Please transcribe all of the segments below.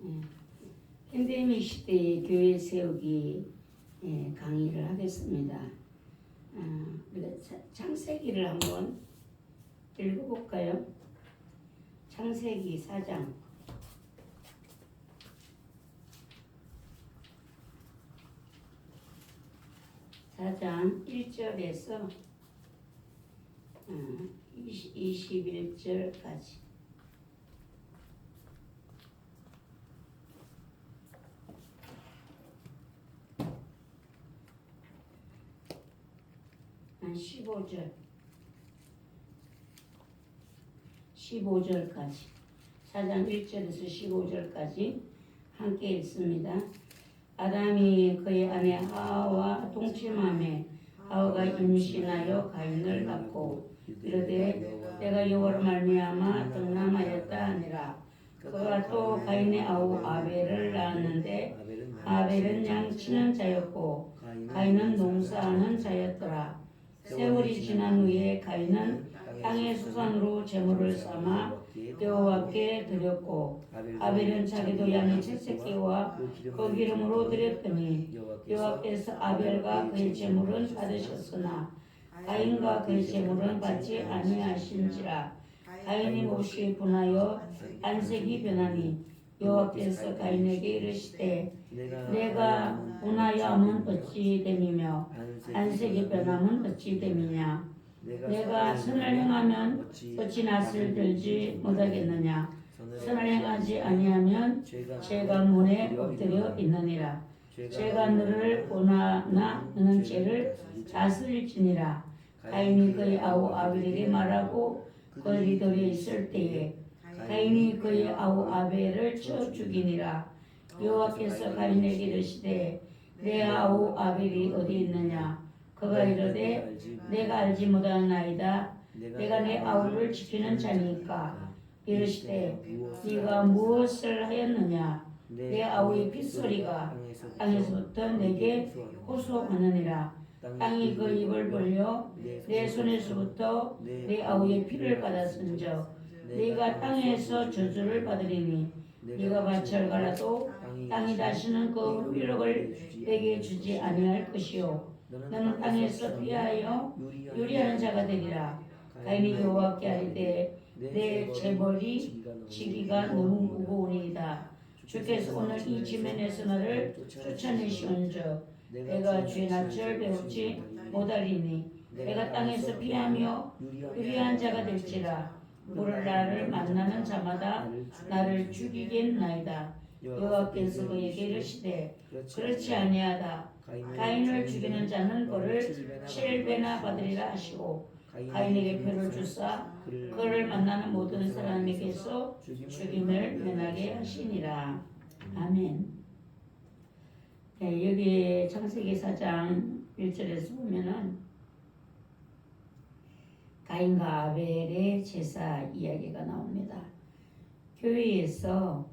예, 팬데믹 시대에 교회 세우기 강의를 하겠습니다. 우리가 창세기를 한번 읽어볼까요? 창세기 4장 1절에서 21절까지 한 15절까지 4장 1절에서 15절까지 함께 읽습니다. 아담이 그의 아내 하와와 동침하매 하와가 임신하여 가인을 낳고 이르되 내가 여호와로 말미암아 등남하였다 하니라. 그가 또 가인의 아우 아벨을 낳았는데 아벨은 양치는 자였고 가인은 농사하는 자였더라. 세월이 지난 후에 가인은 땅의 수산으로 제물을 삼아 여호와께 드렸고 아벨은 자기도 양의 첫 새끼와 그 기름으로 드렸더니 여호와께서 아벨과 그의 제물은 받으셨으나 가인과 그의 제물은 받지 아니하신지라. 가인이 몹시 분하여 안색이 변하니 여호와께서 가인에게 이르시되 내가 분하여함은 어찌 됨이며 안색이 변함은 어찌 됨이냐. 내가 선을 행하면 어찌 낯을 들지 못하겠느냐. 선을 행하지 아니하면 죄가 문에 엎드려 있느니라. 죄가 너를 원하나 너는 죄를 다스릴지니라. 가인이 그의 아우 아벨에게 말하고 거리들이 있을 때에 가인이 그의 아우 아벨을 쳐 죽이니라. 여호와께서 가인에게 이르시되 내 아우 아벨이 어디 있느냐. 그가 이르되 내가 알지 못하나이다. 내가 내 아우를 지키는 자니까. 이르시되 네가 무엇을 하였느냐. 내 아우의 핏소리가 땅에서부터 내게 호소하느니라. 땅이 그 입을 벌려 내 손에서부터 내 아우의 피를 받았은즉 네가 땅에서 저주를 받으리니 네가 밭을 갈아도 땅이 다시는 그 효력을 내게 주지 아니할 것이요 너는 땅에서 피하여 요리하는 자가 되리라. 가인이 여호와께 아뢰되 내 재벌이 지기가 너무 무거우니이다. 주께서 오늘 이 지면에서 나를 쫓아내시온즉 내가 주의 낯을 배우지 못하리니 내가 땅에서 피하며 유리한 자가 될지라. 물을 나를 만나는 자마다 나를 죽이겠나이다. 여호와께서 그에게 이르시되 그렇지 아니하다. 가인을 죽이는 자는 벌을 7배나 받으리라 하시고 가인에게 표를 주사 그를 만나는 모든 사람에게서 죽임을 면하게 하시니라. 아멘. 네, 여기 창세기 4장 1절에서 보면은 가인과 아벨의 제사 이야기가 나옵니다. 교회에서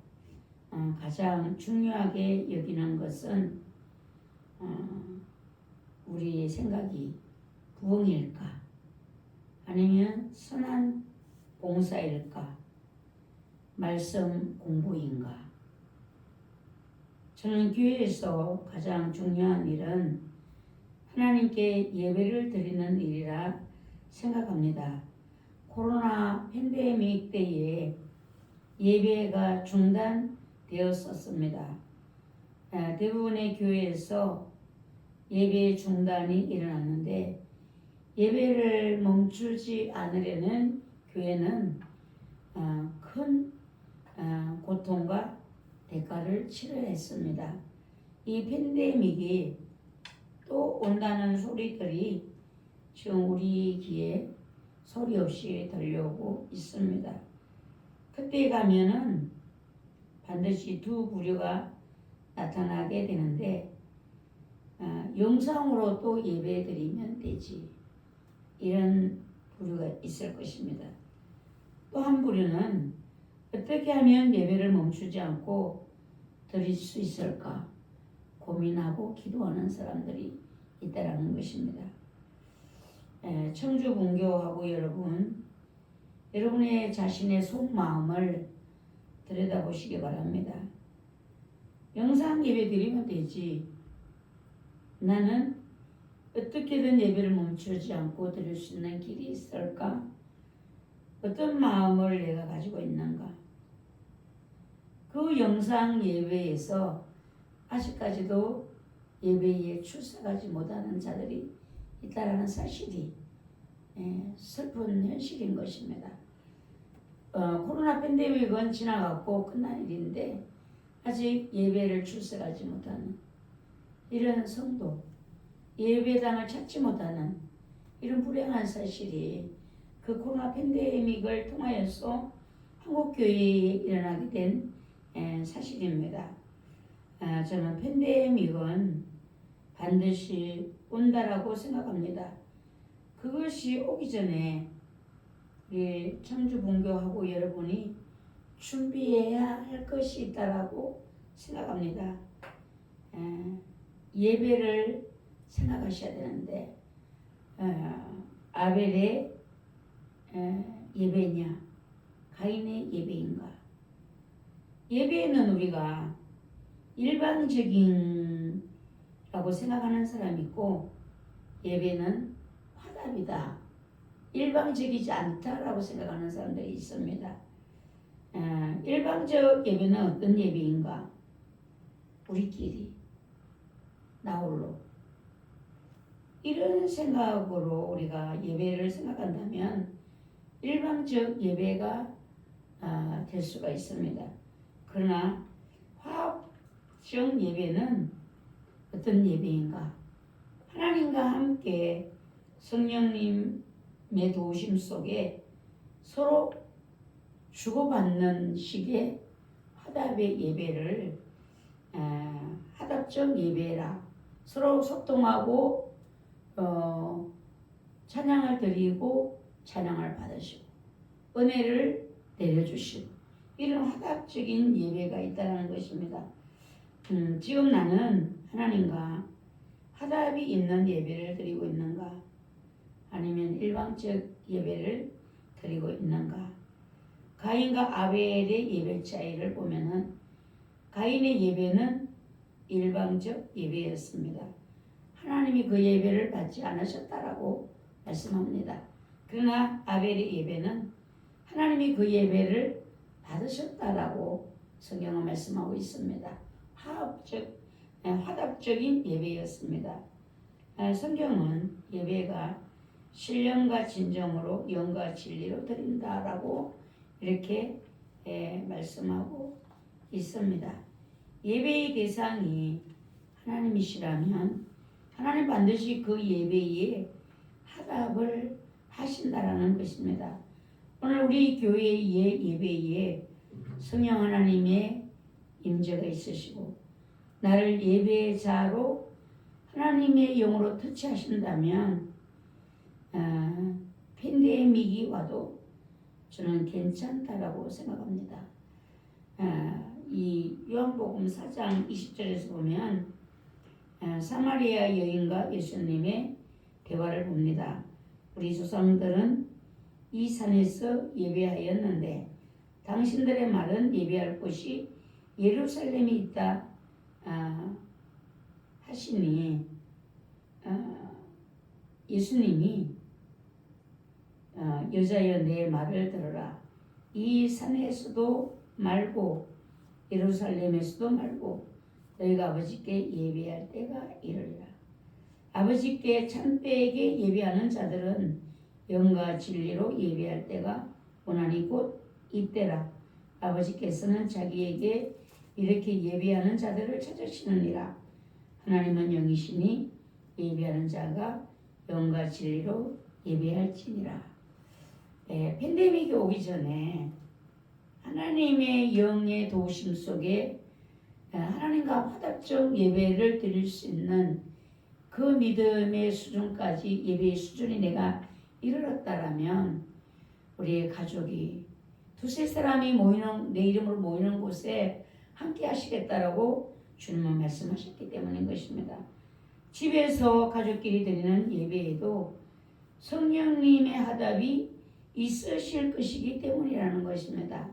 가장 중요하게 여기는 것은 우리 생각이 부흥일까 아니면 선한 봉사일까 말씀 공부인가. 저는 교회에서 가장 중요한 일은 하나님께 예배를 드리는 일이라 생각합니다. 코로나 팬데믹 때에 예배가 중단되었었습니다. 대부분의 교회에서 예배 중단이 일어났는데 예배를 멈추지 않으려는 교회는 큰 고통과 대가를 치러야 했습니다. 이 팬데믹이 또 온다는 소리들이 지금 우리 귀에 소리 없이 들려오고 있습니다. 그때 가면은 반드시 두 부류가 나타나게 되는데 영상으로 또 예배 드리면 되지. 이런 부류가 있을 것입니다. 또 한 부류는 어떻게 하면 예배를 멈추지 않고 드릴 수 있을까 고민하고 기도하는 사람들이 있다라는 것입니다. 청주 분교하고 여러분의 자신의 속마음을 들여다보시기 바랍니다. 영상 예배 드리면 되지. 나는 어떻게든 예배를 멈추지 않고 드릴 수 있는 길이 있을까? 어떤 마음을 내가 가지고 있는가? 그 영상 예배에서 아직까지도 예배에 출석하지 못하는 자들이 있다라는 사실이 슬픈 현실인 것입니다. 코로나 팬데믹은 지나갔고 끝난 일인데 아직 예배를 출석하지 못하는 이런 성도, 예배당을 찾지 못하는 이런 불행한 사실이 그 코로나 팬데믹을 통하여서 한국교회에 일어나게 된 사실입니다. 저는 팬데믹은 반드시 온다라고 생각합니다. 그것이 오기 전에 우리 청주본교하고 여러분이 준비해야 할 것이 있다라고 생각합니다. 예배를 생각하셔야 되는데 아벨의 예배냐 가인의 예배인가? 예배는 우리가 일방적인 라고 생각하는 사람이 있고 예배는 화답이다. 일방적이지 않다라고 생각하는 사람들이 있습니다. 일방적 예배는 어떤 예배인가? 우리끼리 나 홀로 이런 생각으로 우리가 예배를 생각한다면 일방적 예배가 될 수가 있습니다. 그러나 화합적 예배는 어떤 예배인가? 하나님과 함께 성령님의 도우심 속에 서로 주고받는 식의 화답의 예배를 화답적 예배라 서로 소통하고 찬양을 드리고 찬양을 받으시고 은혜를 내려주시고 이런 화답적인 예배가 있다는 것입니다. 지금 나는 하나님과 화답이 있는 예배를 드리고 있는가? 아니면 일방적 예배를 드리고 있는가? 가인과 아벨의 예배 차이를 보면은 가인의 예배는 일방적 예배였습니다. 하나님이 그 예배를 받지 않으셨다라고 말씀합니다. 그러나 아벨의 예배는 하나님이 그 예배를 받으셨다라고 성경은 말씀하고 있습니다. 화답적인 예배였습니다. 성경은 예배가 신령과 진정으로 영과 진리로 드린다라고 이렇게 말씀하고 있습니다. 예배의 대상이 하나님이시라면 하나님 반드시 그 예배에 화답을 하신다라는 것입니다. 오늘 우리 교회의 예배에 성령 하나님의 임재가 있으시고 나를 예배자로 하나님의 영으로 터치하신다면 팬데믹이 와도 저는 괜찮다라고 생각합니다. 이 요한복음 4장 20절에서 보면 사마리아 여인과 예수님의 대화를 봅니다. 우리 조상들은 이 산에서 예배하였는데 당신들의 말은 예배할 곳이 예루살렘에 있다 하시니 예수님이 여자여 내 말을 들어라. 이 산에서도 말고 예루살렘에서도 말고 너희가 아버지께 예배할 때가 이르리라. 아버지께 참되게 예배하는 자들은 영과 진리로 예배할 때가 고난이 곧 이때라. 아버지께서는 자기에게 이렇게 예배하는 자들을 찾으시느니라. 하나님은 영이시니 예배하는 자가 영과 진리로 예배할지니라. 팬데믹이 오기 전에 하나님의 영의 도우심 속에 하나님과 화답적 예배를 드릴 수 있는 그 믿음의 수준까지 예배의 수준이 내가 이르렀다라면 우리의 가족이 두세 사람이 모이는 내 이름으로 모이는 곳에 함께 하시겠다라고 주님은 말씀하셨기 때문인 것입니다. 집에서 가족끼리 드리는 예배에도 성령님의 화답이 있으실 것이기 때문이라는 것입니다.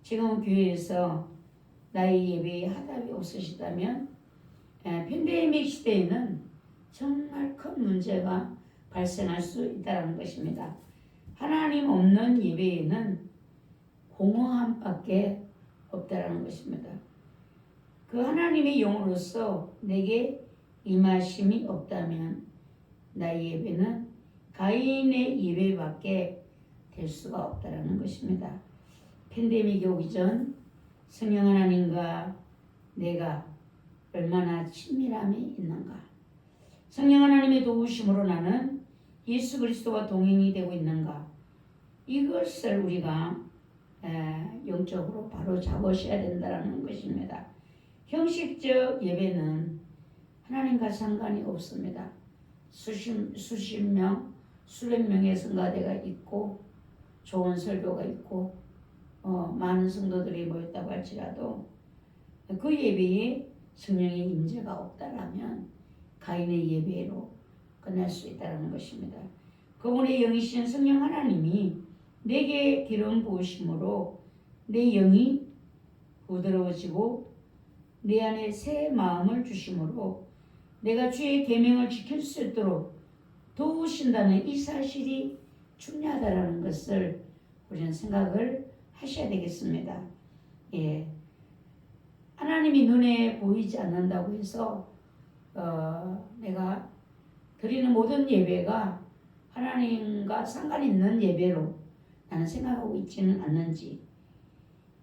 지금 교회에서 나의 예배에 화답이 없으시다면 팬데믹 시대에는 정말 큰 문제가 발생할 수 있다는 것입니다. 하나님 없는 예배에는 공허함밖에 없다는 것입니다. 그 하나님의 영으로서 내게 임하심이 없다면 나의 예배는 가인의 예배밖에 될 수가 없다는 것입니다. 팬데믹이 오기 전 성령 하나님과 내가 얼마나 친밀함이 있는가. 성령 하나님의 도우심으로 나는 예수 그리스도와 동행이 되고 있는가. 이것을 우리가 영적으로 바로 잡으셔야 된다는 것입니다. 형식적 예배는 하나님과 상관이 없습니다. 수십 명, 수백 명의 성가대가 있고 좋은 설교가 있고 많은 성도들이 모였다고 할지라도 그 예배에 성령의 임재가 없다라면 가인의 예배로 끝날 수 있다는 것입니다. 그분의 영이신 성령 하나님이 내게 기름 부으심으로 내 영이 부드러워지고 내 안에 새 마음을 주심으로 내가 주의 계명을 지킬 수 있도록 도우신다는 이 사실이 중요하다는 것을 우리는 생각을 하셔야 되겠습니다. 예. 하나님이 눈에 보이지 않는다고 해서 내가 드리는 모든 예배가 하나님과 상관 있는 예배로 나는 생각하고 있지는 않는지,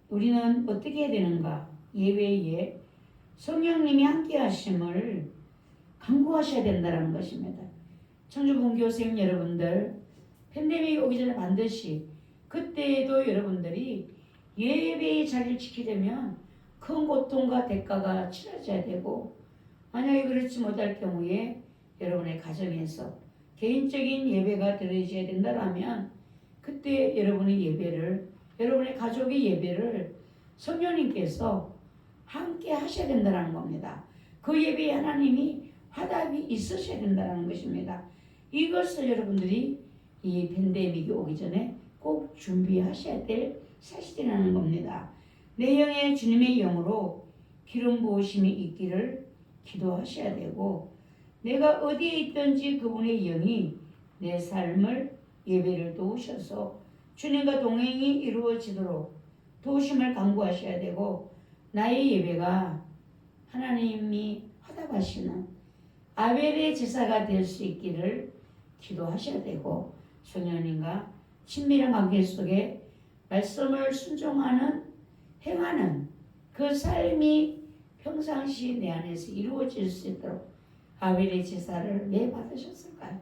우리는 어떻게 해야 되는가? 예배에 성령님이 함께 하심을 간구하셔야 된다는 것입니다. 청주분교생 여러분들, 팬데믹이 오기 전에 반드시 그때에도 여러분들이 예배의 자리를 지키려면 큰 고통과 대가가 치러져야 되고, 만약에 그렇지 못할 경우에 여러분의 가정에서 개인적인 예배가 드려져야 된다면 그때 여러분의 예배를, 여러분의 가족의 예배를 성령님께서 함께 하셔야 된다는 겁니다. 그 예배에 하나님이 화답이 있으셔야 된다는 것입니다. 이것을 여러분들이 이 팬데믹이 오기 전에 꼭 준비하셔야 될 사실이라는 겁니다. 내 영에 주님의 영으로 기름 부으심이 있기를 기도하셔야 되고, 내가 어디에 있든지 그분의 영이 내 삶을 예배를 도우셔서 주님과 동행이 이루어지도록 도우심을 간구하셔야 되고, 나의 예배가 하나님이 화답하시는 아벨의 제사가 될 수 있기를 기도하셔야 되고, 성령님과 친밀한 관계 속에 말씀을 순종하는, 행하는 그 삶이 평상시 내 안에서 이루어질 수 있도록 아벨의 제사를 왜 받으셨을까요?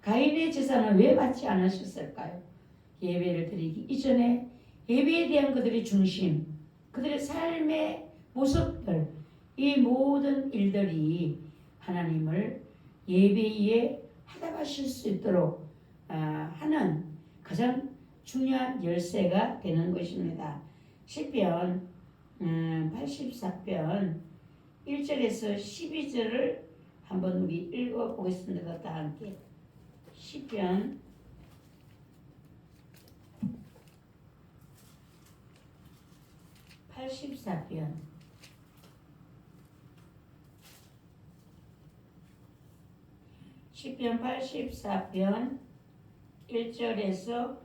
가인의 제사는 왜 받지 않으셨을까요? 예배를 드리기 이전에 예배에 대한 그들의 중심, 그들의 삶의 모습들, 이 모든 일들이 하나님을 예배에 화답하실 수 있도록 하는 가장 중요한 열쇠가 되는 것입니다. 시편 84편 1절에서 12절을 한번 우리 읽어보겠습니다. 다 함께. 시편 84편 84편 1절에서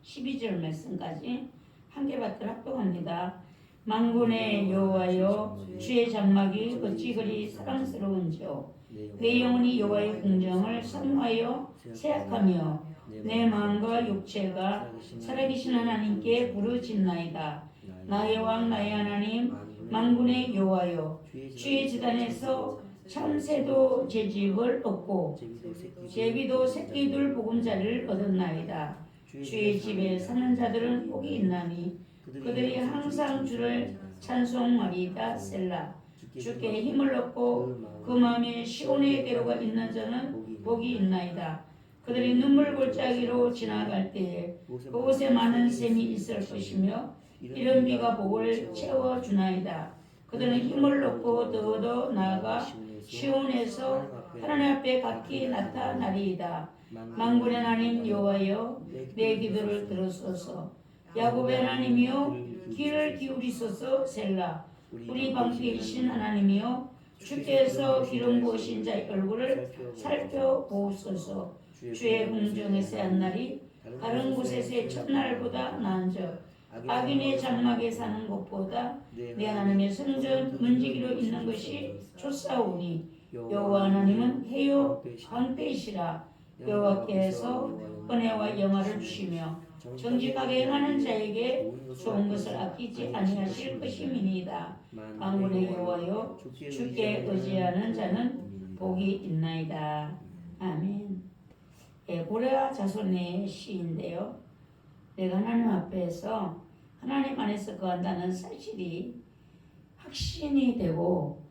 12절 말씀까지 한 개밭을 합독합니다. 만군의 여호와여, 주의 장막이 어찌 그리 사랑스러운지요. 내 영혼이 여호와의 궁정을 사모하여 생각하며 내 마음과 육체가 살아계신 하나님께 부르짖나이다. 나의 왕 나의 하나님, 만군의 여호와여, 주의 제단에서 참새도 제집을 얻고 제비도 새끼들 보금자리를 얻었나이다. 주의 집에 사는 자들은 복이 있나니 그들이 항상 주를 찬송하리이다. 셀라. 주께 힘을 얻고 그 마음에 시온의 대로가 있는 자는 복이 있나이다. 그들이 눈물 골짜기로 지나갈 때에 그곳에 많은 샘이 있을 것이며 이른 비가 복을 채워주나이다. 그들은 힘을 얻고 더더 나아가 시온에서 하나님 앞에 각기 나타나리이다. 만군의 하나님 여호와여, 내 기도를 들으소서. 야곱의 하나님이여, 귀를 기울이소서. 셀라. 우리 방패이신 하나님이여 주께서 기름 부으신 자의 얼굴을 살펴보소서. 주의 궁정에서 한 날이 다른 곳에서의 첫날보다 나은즉 악인의 장막에 사는 것보다 내 하나님의 성전 문지기로 있는 것이 좋사오니 여호와 하나님은 해요 광대이시라. 여호와께서 은혜와 영화를 주시며 정직하게 행하는 자에게 좋은 것을 아끼지 아니하실 것임이니이다. 만군의 여호와여 주께 의지하는 자는 복이 있나이다. 아멘. 고레아 자손의 시인데요. 내가 하나님 앞에서 하나님 안에서 거한다는 사실이 확신이 되고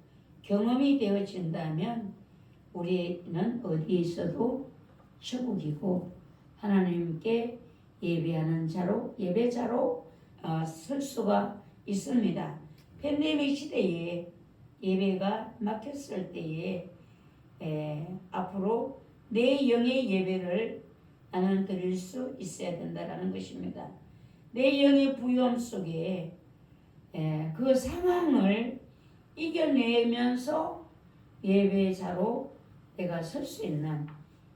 경험이 되어진다면 우리는 어디에 있어도 천국이고 하나님께 예배하는 자로 예배자로 설 수가 있습니다. 팬데믹 시대에 예배가 막혔을 때에 앞으로 내 영의 예배를 나는 드릴 수 있어야 된다는 것입니다. 내 영의 부유함 속에 그 상황을 이겨내면서 예배자로 내가 설 수 있는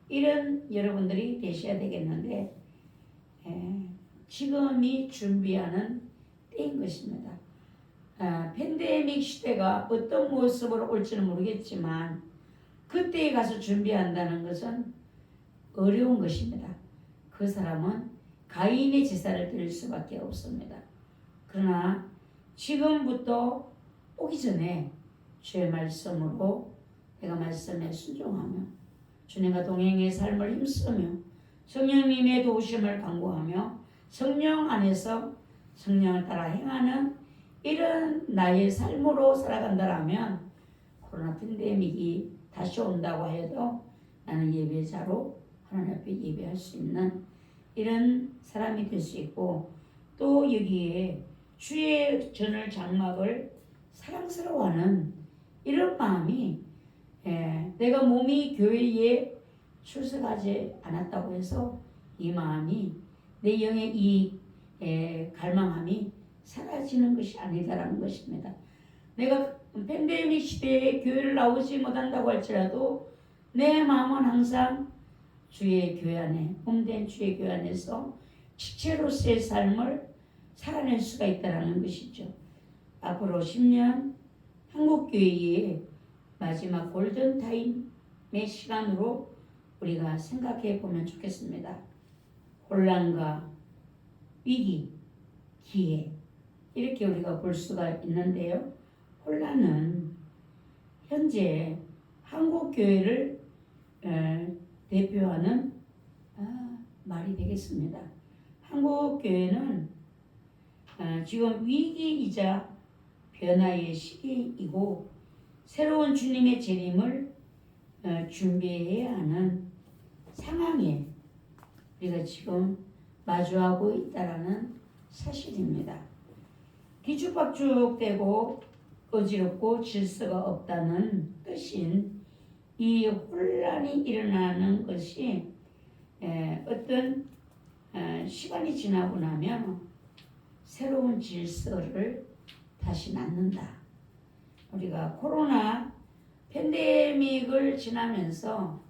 이런 여러분들이 되셔야 되겠는데 지금이 준비하는 때인 것입니다. 팬데믹 시대가 어떤 모습으로 올지는 모르겠지만 그때에 가서 준비한다는 것은 어려운 것입니다. 그 사람은 가인의 제사를 드릴 수밖에 없습니다. 그러나 지금부터 오기 전에 주의 말씀으로 내가 말씀에 순종하며 주님과 동행의 삶을 힘쓰며 성령님의 도우심을 간구하며 성령 안에서 성령을 따라 행하는 이런 나의 삶으로 살아간다라면 코로나 팬데믹이 다시 온다고 해도 나는 예배자로 하나님 앞에 예배할 수 있는 이런 사람이 될 수 있고 또 여기에 주의 전을 장막을 사랑스러워하는 이런 마음이 내가 몸이 교회에 출석하지 않았다고 해서 이 마음이 내 영의 이 갈망함이 사라지는 것이 아니다라는 것입니다. 내가 팬데믹 시대에 교회를 나오지 못한다고 할지라도 내 마음은 항상 주의 교회 안에 몸된 주의 교회 안에서 지체로서의 삶을 살아낼 수가 있다는 것이죠. 앞으로 10년 한국교회의 마지막 골든타임의 시간으로 우리가 생각해 보면 좋겠습니다. 혼란과 위기, 기회 이렇게 우리가 볼 수가 있는데요. 혼란은 현재 한국교회를 대표하는 말이 되겠습니다. 한국교회는 지금 위기이자 변화의 시기이고 새로운 주님의 재림을 준비해야 하는 상황에 우리가 지금 마주하고 있다는 사실입니다. 뒤죽박죽되고 어지럽고 질서가 없다는 뜻인 이 혼란이 일어나는 것이 어떤 시간이 지나고 나면 새로운 질서를 다시 낳는다. 우리가 코로나 팬데믹을 지나면서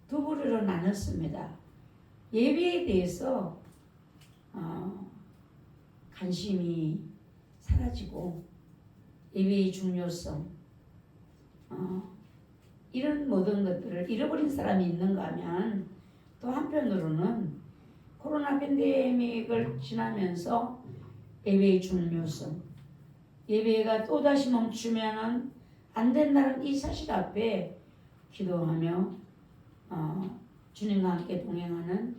두 부류로 나눴습니다. 예배에 대해서 관심이 사라지고 예배의 중요성 이런 모든 것들을 잃어버린 사람이 있는가 하면 또 한편으로는 코로나 팬데믹을 지나면서 예배의 중요성 예배가 또다시 멈추면 안 된다는 이 사실 앞에 기도하며 주님과 함께 동행하는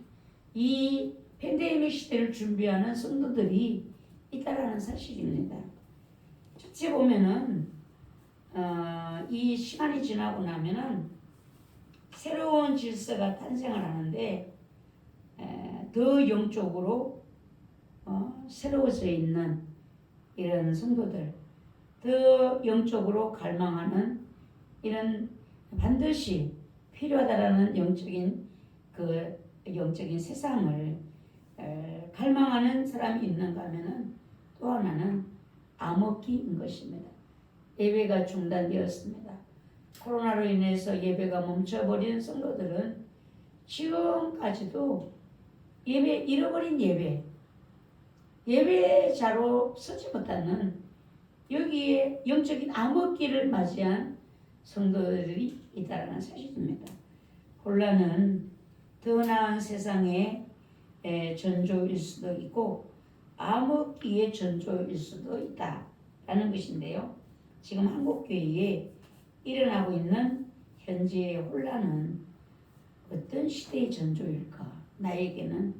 이 팬데믹 시대를 준비하는 성도들이 있다라는 사실입니다. 첫째 보면은 이 시간이 지나고 나면은 새로운 질서가 탄생을 하는데 더 영적으로 새로워져 있는 이런 성도들, 더 영적으로 갈망하는 이런 반드시 필요하다라는 영적인 세상을 갈망하는 사람이 있는가 하면은 또 하나는 암흑기인 것입니다. 예배가 중단되었습니다. 코로나로 인해서 예배가 멈춰버린 성도들은 지금까지도 잃어버린 예배자로 서지 못하는 여기에 영적인 암흑기를 맞이한 성도들이 있다는 사실입니다. 혼란은 더 나은 세상의 전조일 수도 있고 암흑기의 전조일 수도 있다라는 것인데요. 지금 한국교회에 일어나고 있는 현재의 혼란은 어떤 시대의 전조일까? 나에게는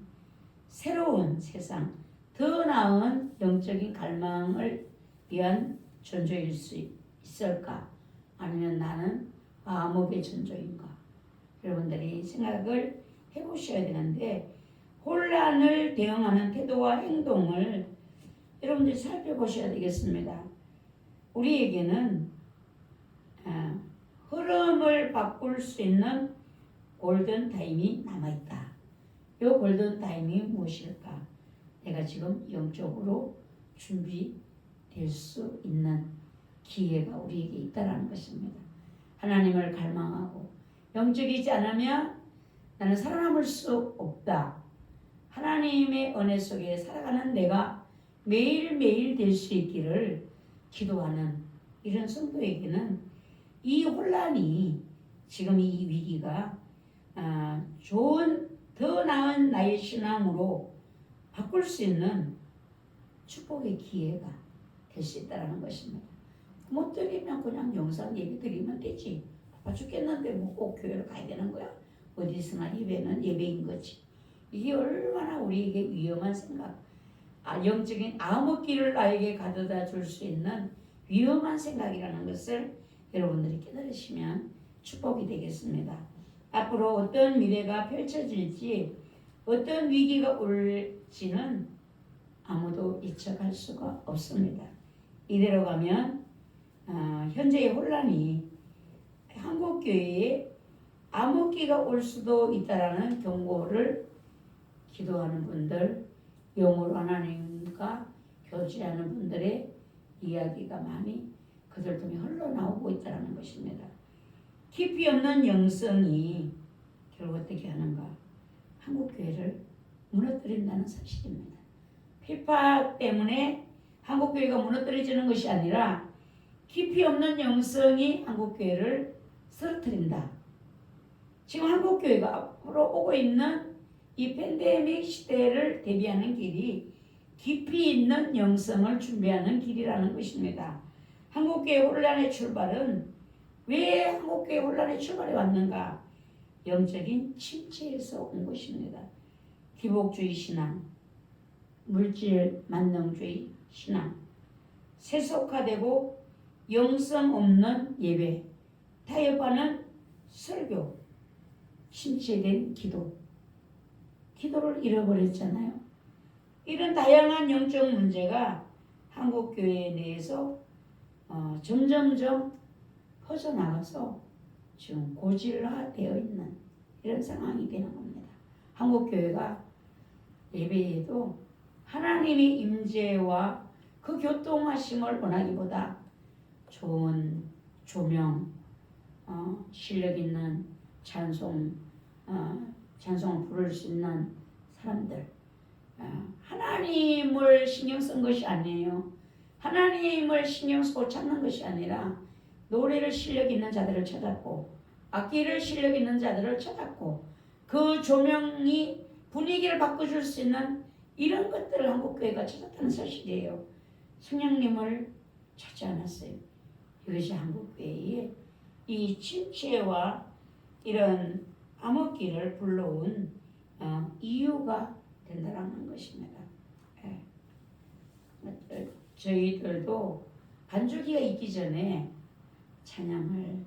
새로운 세상, 더 나은 영적인 갈망을 위한 전조일 수 있을까? 아니면 나는 암흑의 전조인가? 여러분들이 생각을 해보셔야 되는데 혼란을 대응하는 태도와 행동을 여러분들이 살펴보셔야 되겠습니다. 우리에게는 흐름을 바꿀 수 있는 골든 타임이 남아있다. 이 골든 타임이 무엇일까? 내가 지금 영적으로 준비될 수 있는 기회가 우리에게 있다는 것입니다. 하나님을 갈망하고 영적이지 않으면 나는 살아남을 수 없다. 하나님의 은혜 속에 살아가는 내가 매일매일 될 수 있기를 기도하는 이런 성도에게는 이 혼란이 지금 이 위기가 좋은 더 나은 나의 신앙으로 바꿀 수 있는 축복의 기회가 될 수 있다는 것입니다. 못 드리면 그냥 영상 예배 드리면 되지. 바빠 죽겠는데 뭐 꼭 교회를 가야 되는 거야? 어디서나 예배는 예배인 거지. 이게 얼마나 우리에게 위험한 생각, 영적인 암흑기를 나에게 가져다 줄 수 있는 위험한 생각이라는 것을 여러분들이 깨달으시면 축복이 되겠습니다. 앞으로 어떤 미래가 펼쳐질지, 어떤 위기가 올지는 아무도 예측할 수가 없습니다. 이대로 가면 현재의 혼란이 한국교회에 암흑기가 올 수도 있다라는 경고를 기도하는 분들, 영으로 하나님과 교제하는 분들의 이야기가 많이 그들 통해 흘러나오고 있다는 것입니다. 깊이 없는 영성이 결국 어떻게 하는가? 한국교회를 무너뜨린다는 사실입니다. 피파 때문에 한국교회가 무너뜨려지는 것이 아니라 깊이 없는 영성이 한국교회를 쓰러뜨린다. 지금 한국교회가 앞으로 오고 있는 이 팬데믹 시대를 대비하는 길이 깊이 있는 영성을 준비하는 길이라는 것입니다. 한국교회 혼란의 출발은 왜 한국교회 혼란의 출발이 왔는가? 영적인 침체에서 온 것입니다. 기복주의 신앙, 물질 만능주의 신앙, 세속화되고 영성 없는 예배, 타협하는 설교, 침체된 기도를 잃어버렸잖아요. 이런 다양한 영적 문제가 한국교회 내에서 점점점 퍼져나가서 지금 고질화되어 있는 이런 상황이 되는 겁니다. 한국교회가 예배에도 하나님의 임재와 그 교통하심을 원하기보다 좋은 조명, 실력 있는 찬송을 부를 수 있는 사람들, 하나님을 신경 쓴 것이 아니에요. 하나님을 신경 쓰고 찾는 것이 아니라 노래를 실력 있는 자들을 찾았고 악기를 실력 있는 자들을 찾았고 그 조명이 분위기를 바꿔줄 수 있는 이런 것들을 한국교회가 찾았다는 사실이에요. 성령님을 찾지 않았어요. 이것이 한국교회의 이 침체와 이런 암흑기를 불러온 이유가 된다는 것입니다. 저희들도 반주기가 있기 전에 찬양을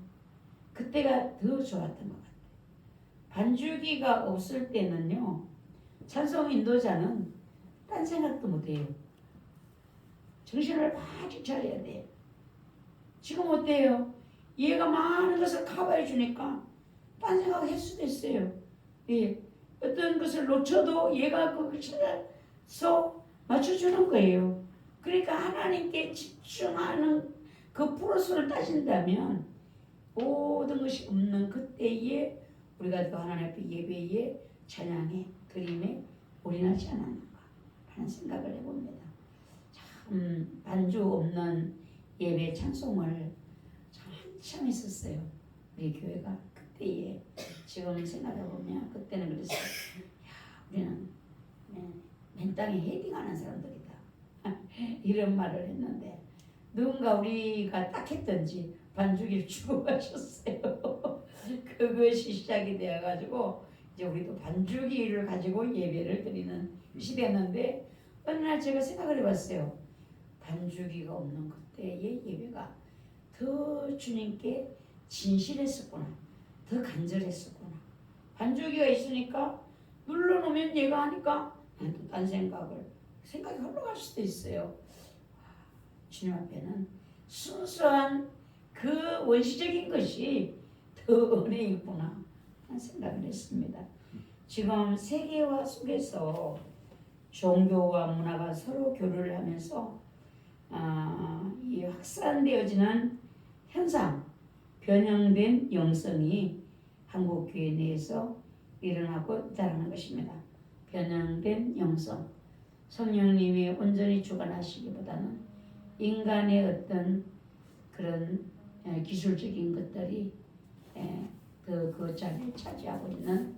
그때가 더 좋았던 것 같아요. 반주기가 없을 때는요, 찬송 인도자는 딴 생각도 못해요. 정신을 바짝 차려야 돼요. 지금 어때요? 얘가 많은 것을 커버해 주니까 딴 생각할 수도 있어요. 예. 어떤 것을 놓쳐도 얘가 그걸 찾아서 맞춰주는 거예요. 그러니까 하나님께 집중하는 그 플러스를 따진다면 모든 것이 없는 그때에 우리가 또 하나님 앞에 예배에 찬양에 드림에 올인하지 않았는가 하는 생각을 해봅니다. 참 반주 없는 예배 찬송을 참 한참 했었어요. 우리 교회가 그때에 지금 생각해보면 그때는 그랬어요. 야, 우리는 맨 땅에 헤딩하는 사람들이다. 이런 말을 했는데 누군가 우리가 딱 했던지 반주기를 주고 가셨어요. 그것이 시작이 되어가지고 이제 우리도 반주기를 가지고 예배를 드리는 시대였는데 어느 날 제가 생각을 해봤어요. 반주기가 없는 그때의 예배가 더 주님께 진실했었구나. 더 간절했었구나. 반주기가 있으니까 눌러놓으면 얘가 하니까 난 또 딴 생각이 흘러갈 수도 있어요. 주님 앞에는 순수한 그 원시적인 것이 더 은혜이구나 하는 생각을 했습니다. 지금 세계화 속에서 종교와 문화가 서로 교류를 하면서 이 확산되어지는 현상, 변형된 영성이 한국 교회 내에서 일어나고 있다는 것입니다. 변형된 영성, 성령님이 온전히 주관하시기보다는 인간의 어떤 그런 기술적인 것들이 더 그 자리를 차지하고 있는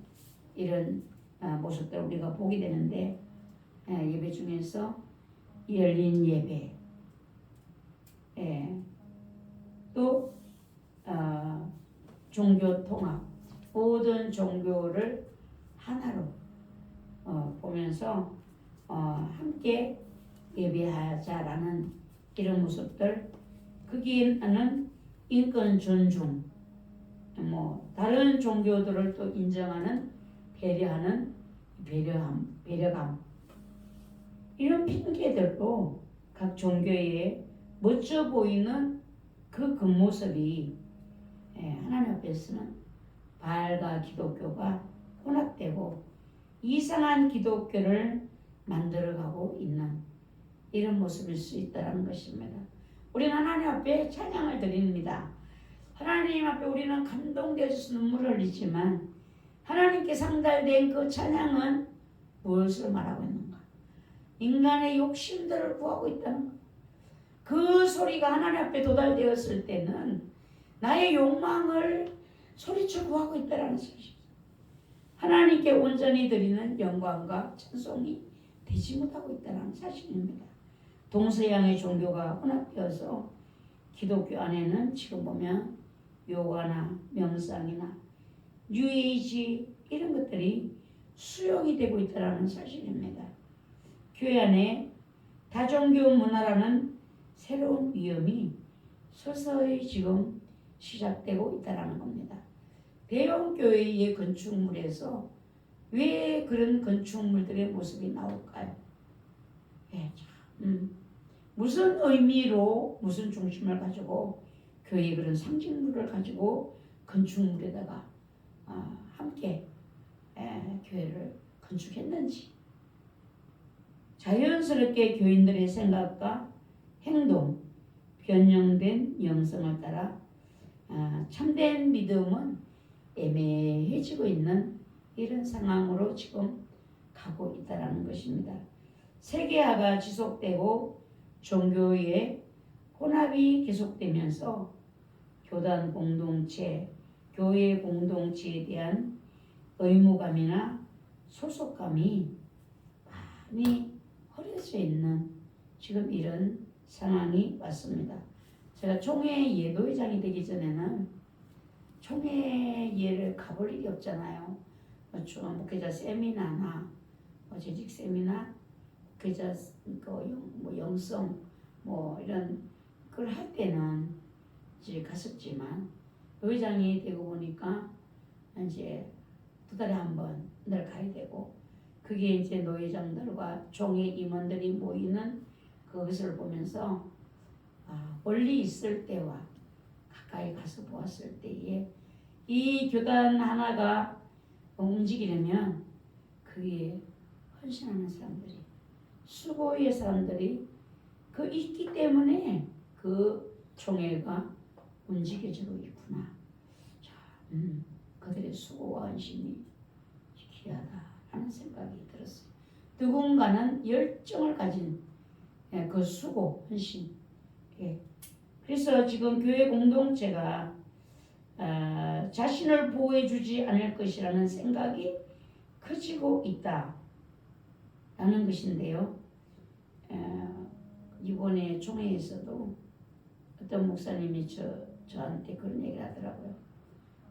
이런 모습들을 우리가 보게 되는데 예배 중에서 열린 예배 또 종교 통합 모든 종교를 하나로 보면서 함께 예배하자라는 이런 모습들 거기에는 인권 존중 뭐 다른 종교들을 또 인정하는 배려하는 배려감 이런 핑계들로 각 종교에 멋져 보이는 그 겉모습이 하나님 앞에서는 바알과 기독교가 혼합되고 이상한 기독교를 만들어가고 있는 이런 모습일 수 있다는 것입니다. 우리는 하나님 앞에 찬양을 드립니다. 하나님 앞에 우리는 감동되어서 눈물을 흘리지만 하나님께 상달된 그 찬양은 무엇을 말하고 있는가? 인간의 욕심들을 구하고 있다는 것. 그 소리가 하나님 앞에 도달되었을 때는 나의 욕망을 소리쳐 구하고 있다는 사실. 하나님께 온전히 드리는 영광과 찬송이 되지 못하고 있다는 사실입니다. 동서양의 종교가 혼합되어서 기독교 안에는 지금 보면 요가나 명상이나 뉴에이지 이런 것들이 수용이 되고 있다는 사실입니다. 교회 안에 다종교 문화라는 새로운 위험이 서서히 지금 시작되고 있다는 겁니다. 대형 교회의 건축물에서 왜 그런 건축물들의 모습이 나올까요? 무슨 의미로 무슨 중심을 가지고 교회의 그런 상징물을 가지고 건축물에다가 함께 교회를 건축했는지 자연스럽게 교인들의 생각과 행동 변형된 영성을 따라 참된 믿음은 애매해지고 있는 이런 상황으로 지금 가고 있다는 것입니다. 세계화가 지속되고 종교의 혼합이 계속되면서 교단 공동체, 교회 공동체에 대한 의무감이나 소속감이 많이 흐려져 있는 지금 이런 상황이 왔습니다. 제가 총회 예도회장이 되기 전에는 총회를 가볼 일이 없잖아요. 목회자 세미나나 재직 세미나, 목회자 영성 이런 걸 할 때는 이제 갔었지만 회장이 되고 보니까 이제 2달에 한 번 늘 가야 되고 그게 이제 노회장들과 총회 임원들이 모이는 그것을 보면서 멀리 있을 때와 가까이 가서 보았을 때에 이 교단 하나가 움직이려면 그게 헌신하는 사람들이 수고의 사람들이 그 있기 때문에 그 총회가 움직여지고 있구나. 자, 그들의 수고와 헌신이 귀하다 하는 생각이 들었어요. 누군가는 열정을 가진 그 수고, 헌신. 그래서 지금 교회 공동체가 자신을 보호해주지 않을 것이라는 생각이 커지고 있다라는 것인데요. 이번에 총회에서도 어떤 목사님이 저한테 그런 얘기를 하더라고요.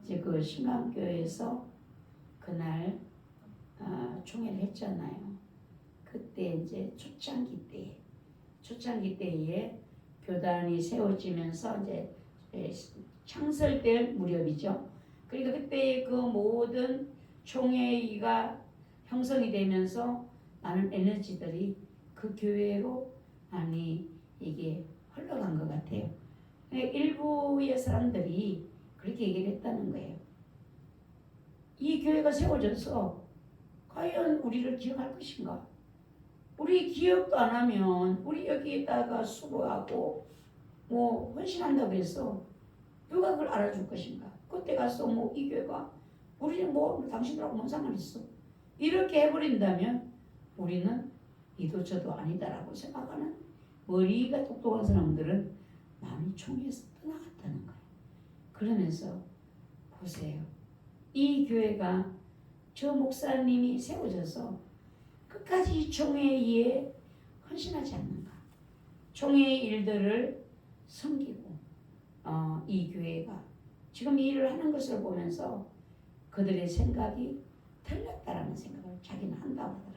이제 그 신강교회에서 그날 총회를 했잖아요. 그때 이제 초창기 때에 교단이 세워지면서 이제 창설될 무렵이죠. 그러니까 그때 그 모든 총회가 형성이 되면서 많은 에너지들이 그 교회로 많이 이게 흘러간 것 같아요. 일부의 사람들이 그렇게 얘기를 했다는 거예요. 이 교회가 세워져서 과연 우리를 기억할 것인가? 우리 기억도 안 하면 우리 여기에다가 수고하고 뭐 헌신한다고 해서 누가 그걸 알아줄 것인가? 그때 가서 뭐 이 교회가 우리는 뭐 당신들하고 뭔 상관 있어? 이렇게 해버린다면 우리는 이도 저도 아니다라고 생각하는 머리가 똑똑한 사람들은 마음이 총에서 떠나갔다는 거예요. 그러면서 보세요. 이 교회가 저 목사님이 세워져서 끝까지 총회에 헌신하지 않는가? 총회의 일들을 섬기고 이 교회가 지금 이 일을 하는 것을 보면서 그들의 생각이 틀렸다라는 생각을 자기는 한다고 하더라.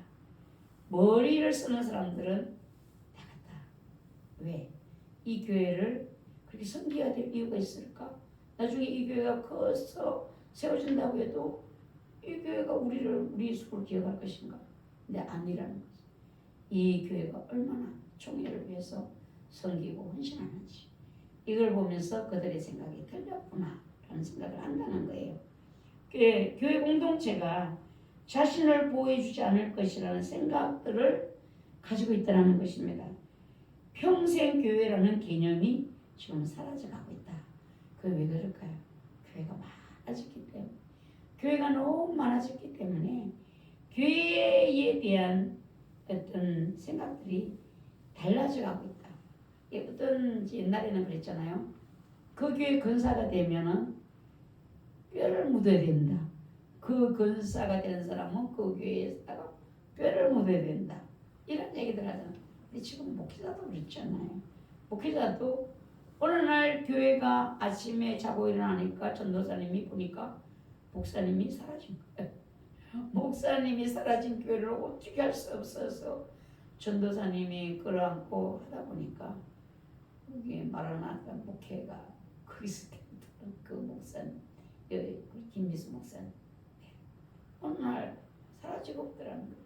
머리를 쓰는 사람들은 나갔다. 왜? 이 교회를 그렇게 섬겨야 될 이유가 있을까? 나중에 이 교회가 커서 세워진다고 해도 이 교회가 우리 수를 기억할 것인가? 근데 아니라는 거지. 이 교회가 얼마나 총회를 위해서 섬기고 헌신하는지 이걸 보면서 그들의 생각이 틀렸구나 라는 생각을 한다는 거예요. 교회 공동체가 자신을 보호해주지 않을 것이라는 생각들을 가지고 있다는 것입니다. 평생 교회라는 개념이 지금 사라져가고 있다. 그게 왜 그럴까요? 교회가 많아졌기 때문에. 교회가 너무 많아졌기 때문에 교회에 대한 어떤 생각들이 달라져가고 있다. 어떤 옛날에는 그랬잖아요. 그 교회 근사가 되면은 뼈를 묻어야 된다. 그 근사가 되는 사람은 그 교회에다가 뼈를 묻어야 된다. 이런 얘기들 하잖아요. 근데 지금 목회자도 그렇잖아요. 목회자도 어느 날 교회가 아침에 자고 일어나니까 전도사님이 보니까 목사님이 사라진 거예요. 목사님이 사라진 교회를 어떻게 할 수 없어서 전도사님이 끌어안고 하다 보니까 여기 마라나타 목회가 그리스도인 그 목사님, 김미수 목사님 어느 날 사라지고 없더라는 거예요.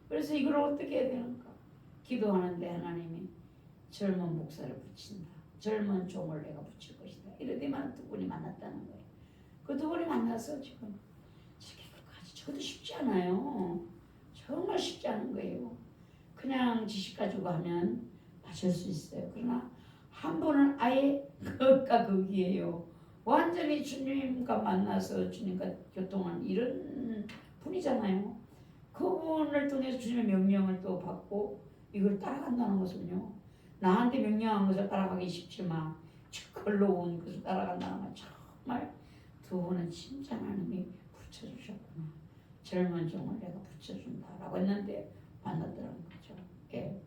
그래서 이걸 어떻게 해야 되는가? 기도하는데 하나님이 젊은 목사를 붙인다. 젊은 종을 내가 붙일 것이다. 이러더만 두 분이 만났다는 거예요. 그 두 분이 만나서 지금 저도 쉽지 않아요. 정말 쉽지 않은 거예요. 그냥 지식 가지고 하면 맞을 수 있어요. 그러나 한 분은 아예 극과 극이에요. 완전히 주님과 만나서 주님과 교통한 이런 분이잖아요. 그분을 통해서 주님의 명령을 또 받고 이걸 따라간다는 것은요. 나한테 명령한 것을 따라가기 쉽지만 그걸로 온 것을 따라간다는 건 정말 두 분은 진짜 하나님이 붙여주셨구나. 젊은 종을 내가 붙여준다라고 했는데 만났더라는 거죠. 예.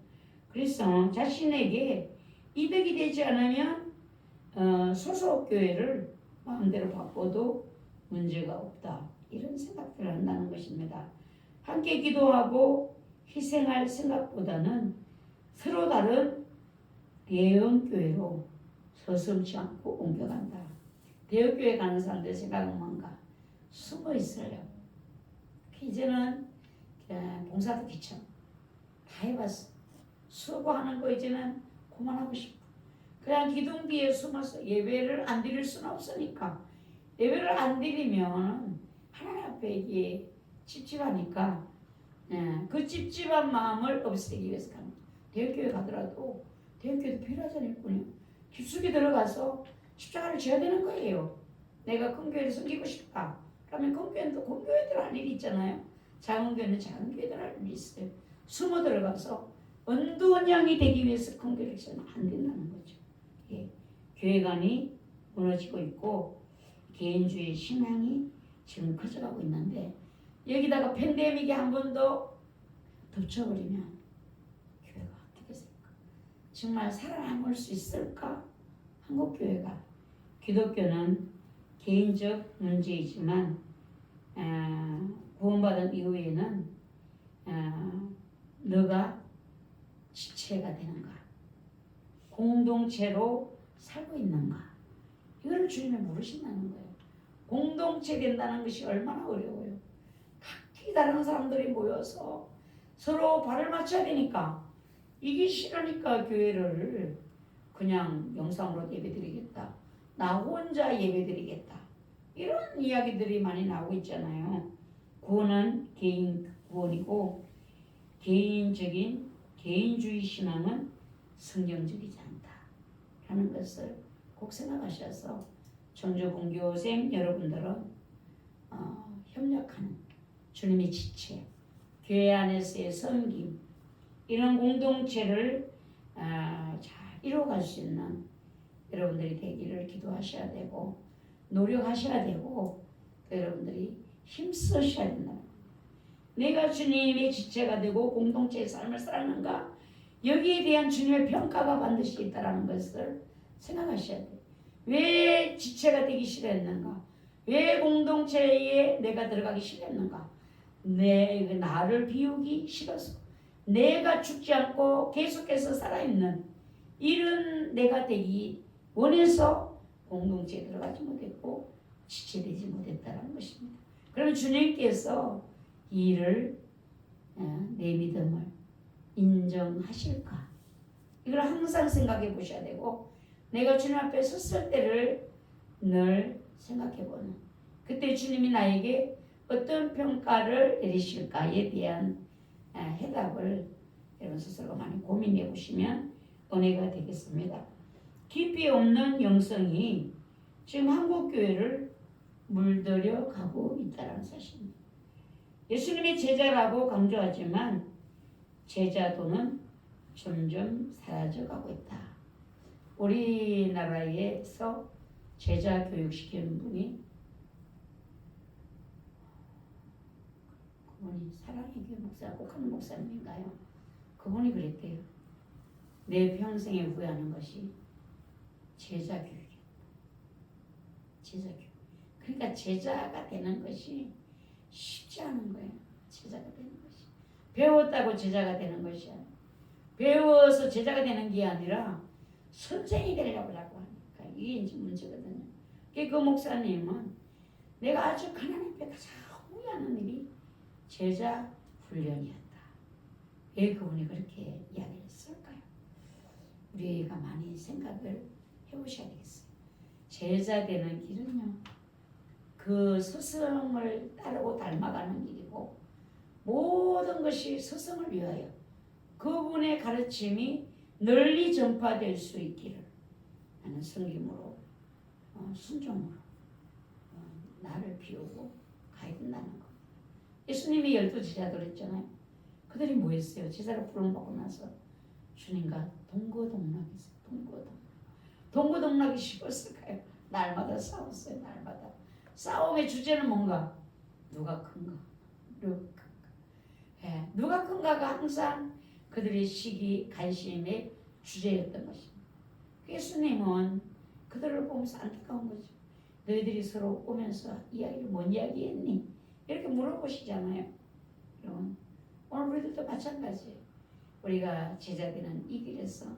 그래서 자신에게 이득이 되지 않으면 소속 교회를 마음대로 바꿔도 문제가 없다. 이런 생각들을 한다는 것입니다. 함께 기도하고 희생할 생각보다는 서로 다른 대형 교회로 서슴지 않고 옮겨간다. 대형 교회 가는 사람들 생각은 뭔가 숨어 있어요. 이제는 봉사도 귀찮아. 다 해봤어. 수고하는 거 이제는 그만하고 싶어. 그냥 기둥 뒤에 숨어서 예배를 안 드릴 수는 없으니까 예배를 안 드리면 하나님 앞에 이게 찝찝하니까 그 찝찝한 마음을 없애기 위해서 가는 거예요. 대형교회 가더라도 대형교회도 필요하잖아요. 깊숙이 들어가서 십자가를 져야 되는 거예요. 내가 큰 교회를 섬기고 싶다. 그러면 큰 교회는 또 큰 교회들 할 일이 있잖아요. 작은 교회는 작은 교회들 할 일이 있어요. 숨어 들어가서 언두원양이 되기 위해서 큰 교회를 해서는 안 된다는 거죠. 예. 교회관이 무너지고 있고 개인주의 신앙이 지금 커져가고 있는데 여기다가 팬데믹이 한 번 더 덮쳐버리면 교회가 어떻게 될까? 정말 살아남을 수 있을까? 한국 교회가. 기독교는 개인적 문제이지만 구원받은 이후에는 너가 지체가 되는가? 공동체로 살고 있는가? 이걸 주님이 물으신다는 거예요. 공동체 된다는 것이 얼마나 어려워요. 각기 다른 사람들이 모여서 서로 발을 맞춰야 되니까 이게 싫으니까 교회를 그냥 영상으로 예배드리겠다. 나 혼자 예배드리겠다. 이런 이야기들이 많이 나오고 있잖아요. 구원은 개인 구원이고 개인주의 신앙은 성경적이지 않다. 라는 것을 꼭 생각하셔서 청주분교생 여러분들은 협력하는 주님의 지체, 교회 안에서의 섬김 이런 공동체를 잘 이루어갈 수 있는 여러분들이 되기를 기도하셔야 되고 노력하셔야 되고 또 여러분들이 힘쓰셔야 된다. 내가 주님의 지체가 되고 공동체의 삶을 살았는가 여기에 대한 주님의 평가가 반드시 있다는 것을 생각하셔야 돼요. 왜 지체가 되기 싫었는가? 왜 공동체에 내가 들어가기 싫었는가? 나를 비우기 싫어서 내가 죽지 않고 계속해서 살아있는 이런 내가 되기 원해서 공동체에 들어가지 못했고 지체되지 못했다는 것입니다. 그러면 주님께서 이 일을 내 믿음을 인정하실까? 이걸 항상 생각해 보셔야 되고 내가 주님 앞에 섰을 때를 늘 생각해 보는 그때 주님이 나에게 어떤 평가를 내리실까에 대한 해답을 여러분 스스로 많이 고민해 보시면 은혜가 되겠습니다. 깊이 없는 영성이 지금 한국교회를 물들여 가고 있다는 사실입니다. 예수님의 제자라고 강조하지만 제자도는 점점 사라져가고 있다. 우리나라에서 제자 교육시키는 분이 그분이 사랑의 교회 목사 꼭하는 목사님인가요? 그분이 그랬대요. 내 평생에 후회하는 것이 제자 교육이야. 제자 교육. 그러니까 제자가 되는 것이 쉽지 않은 거예요. 제자가 되는 것이. 배웠다고 제자가 되는 것이 아니야. 배워서 제자가 되는 게 아니라 선생이 되려고 하니까 이게 이제 문제거든요. 그 목사님은 내가 아주 하나님 앞에 가장 후회하는 일이 제자 훈련이었다. 왜 그분이 그렇게 이야기를 했을까요? 우리가 많이 생각을 해보셔야 되겠어요. 제자 되는 길은요. 그 스승을 따르고 닮아가는 길이고 모든 것이 스승을 위하여 그분의 가르침이 널리 전파될 수 있기를 나는 섬김으로 순종으로 나를 비우고 가야 된다는 것. 예수님이 12 제자들 했잖아요. 그들이 뭐 했어요? 제자로 부름받고 나서 주님과 동거동락했어요. 동거동락이 쉬웠을까요? 날마다 싸웠어요. 날마다. 싸움의 주제는 뭔가? 누가 큰가? 누가 큰가가 항상 그들의 시기, 관심의 주제였던 것입니다. 예수님은 그들을 보면서 안타까운 거죠. 너희들이 서로 오면서 이야기를 뭔 이야기했니? 이렇게 물어보시잖아요. 여러분, 오늘 우리들도 마찬가지예요. 우리가 제자되는 이 길에서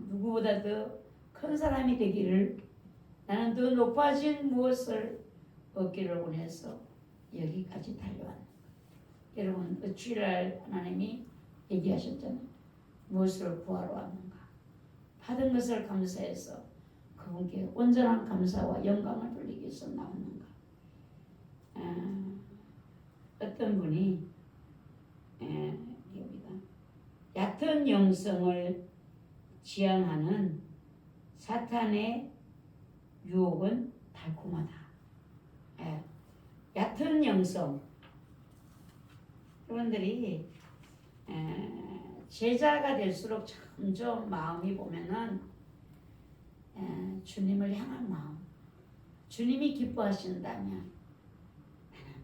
누구보다 더 큰 사람이 되기를 나는 더 높아진 무엇을 얻기를 원해서 여기까지 달려왔는 거예요. 여러분, 주일날 하나님이 얘기하셨잖아요. 무엇을 구하러 왔는가? 받은 것을 감사해서 그분께 온전한 감사와 영광을 돌리기 위해서 나왔는가? 어떤 분이 여기다 얕은 영성을 지향하는 사탄의 유혹은 달콤하다. 예, 얕은 영성. 여러분들이 제자가 될수록 점점 마음이 보면은 주님을 향한 마음, 주님이 기뻐하신다면 나는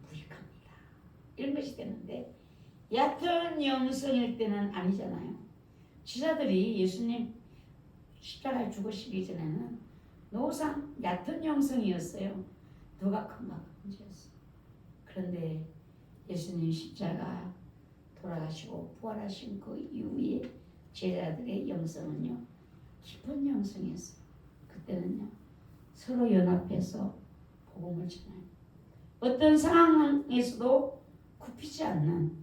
무익합니다. 이런 것이 되는데 얕은 영성일 때는 아니잖아요. 지자들이 예수님 십자가에 죽으시기 전에는 노상 얕은 영성이었어요. 누가 큰가 문제였어요. 그런데 예수님 십자가 돌아가시고 부활하신 그 이후에 제자들의 영성은요 깊은 영성이었어요. 그때는요 서로 연합해서 복음을 전해요. 어떤 상황에서도 굽히지 않는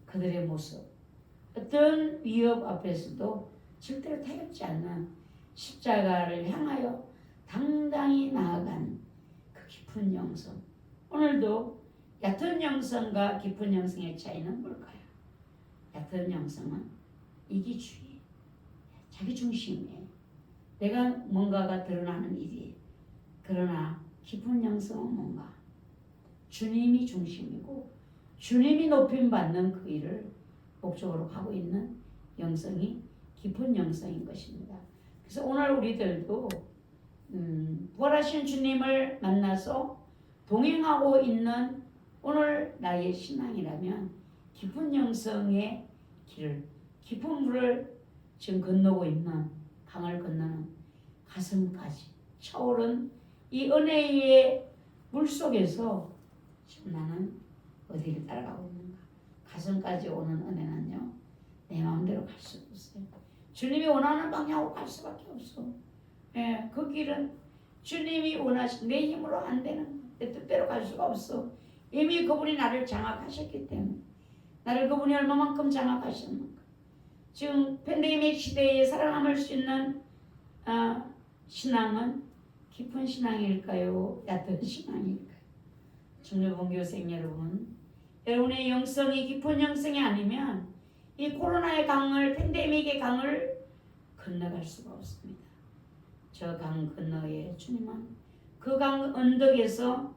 그들의 모습, 어떤 위협 앞에서도 절대로 타협지 않는 십자가를 향하여 당당히 나아간 그 깊은 영성. 오늘도 얕은 영성과 깊은 영성의 차이는 뭘까요? 얕은 영성은 이기주의, 자기 중심이에요. 내가 뭔가가 드러나는 일이. 그러나 깊은 영성은 뭔가 주님이 중심이고 주님이 높임받는 그 일을 목적으로 하고 있는 영성이 깊은 영성인 것입니다. 그래서 오늘 우리들도 부활하신 주님을 만나서 동행하고 있는 오늘 나의 신앙이라면 깊은 영성의 길을, 깊은 물을 지금 건너고 있는 강을 건너는 가슴까지 차오른 이 은혜의 물속에서 지금 나는 어디를 따라가고 있는가. 가슴까지 오는 은혜는요 내 마음대로 갈 수 없어요. 주님이 원하는 방향으로 갈 수밖에 없어. 예, 그 길은 주님이 원하신 내 힘으로 안 되는 내 뜻대로 갈 수가 없어. 이미 그분이 나를 장악하셨기 때문에. 나를 그분이 얼마만큼 장악하셨는가. 지금 팬데믹 시대에 살아남을 수 있는 신앙은 깊은 신앙일까요? 얕은 신앙일까요? 중요본교생 여러분, 여러분의 영성이 깊은 영성이 아니면 이 코로나의 강을, 팬데믹의 강을 건너갈 수가 없습니다. 저 강 건너에 주님은 그 강 언덕에서